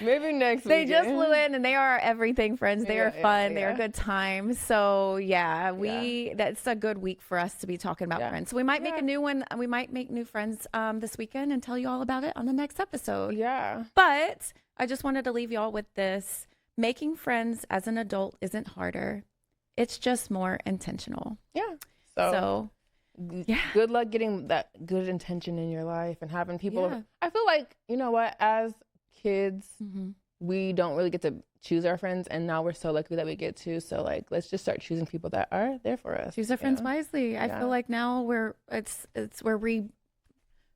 Maybe next weekend. They just flew in and they are our everything friends. They are fun. They are good times. So that's a good week for us to be talking about friends. So we might make a new one. We might make new friends this weekend and tell you all about it on the next episode. Yeah. But I just wanted to leave y'all with this. Making friends as an adult isn't harder. It's just more intentional. Yeah. So good luck getting that good intention in your life and having people. I feel you know what, as kids, we don't really get to choose our friends, and now we're so lucky that we get to. So like, let's just start choosing people that are there for us. Choose our friends wisely. I feel like now we're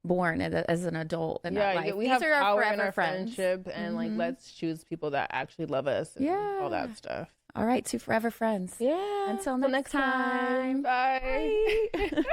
reborn as an adult in that life. We These have are our power forever in our friends. friendship, and like, let's choose people that actually love us. And all that stuff. All right, 2 forever friends. Yeah. Until next time. Bye. Bye.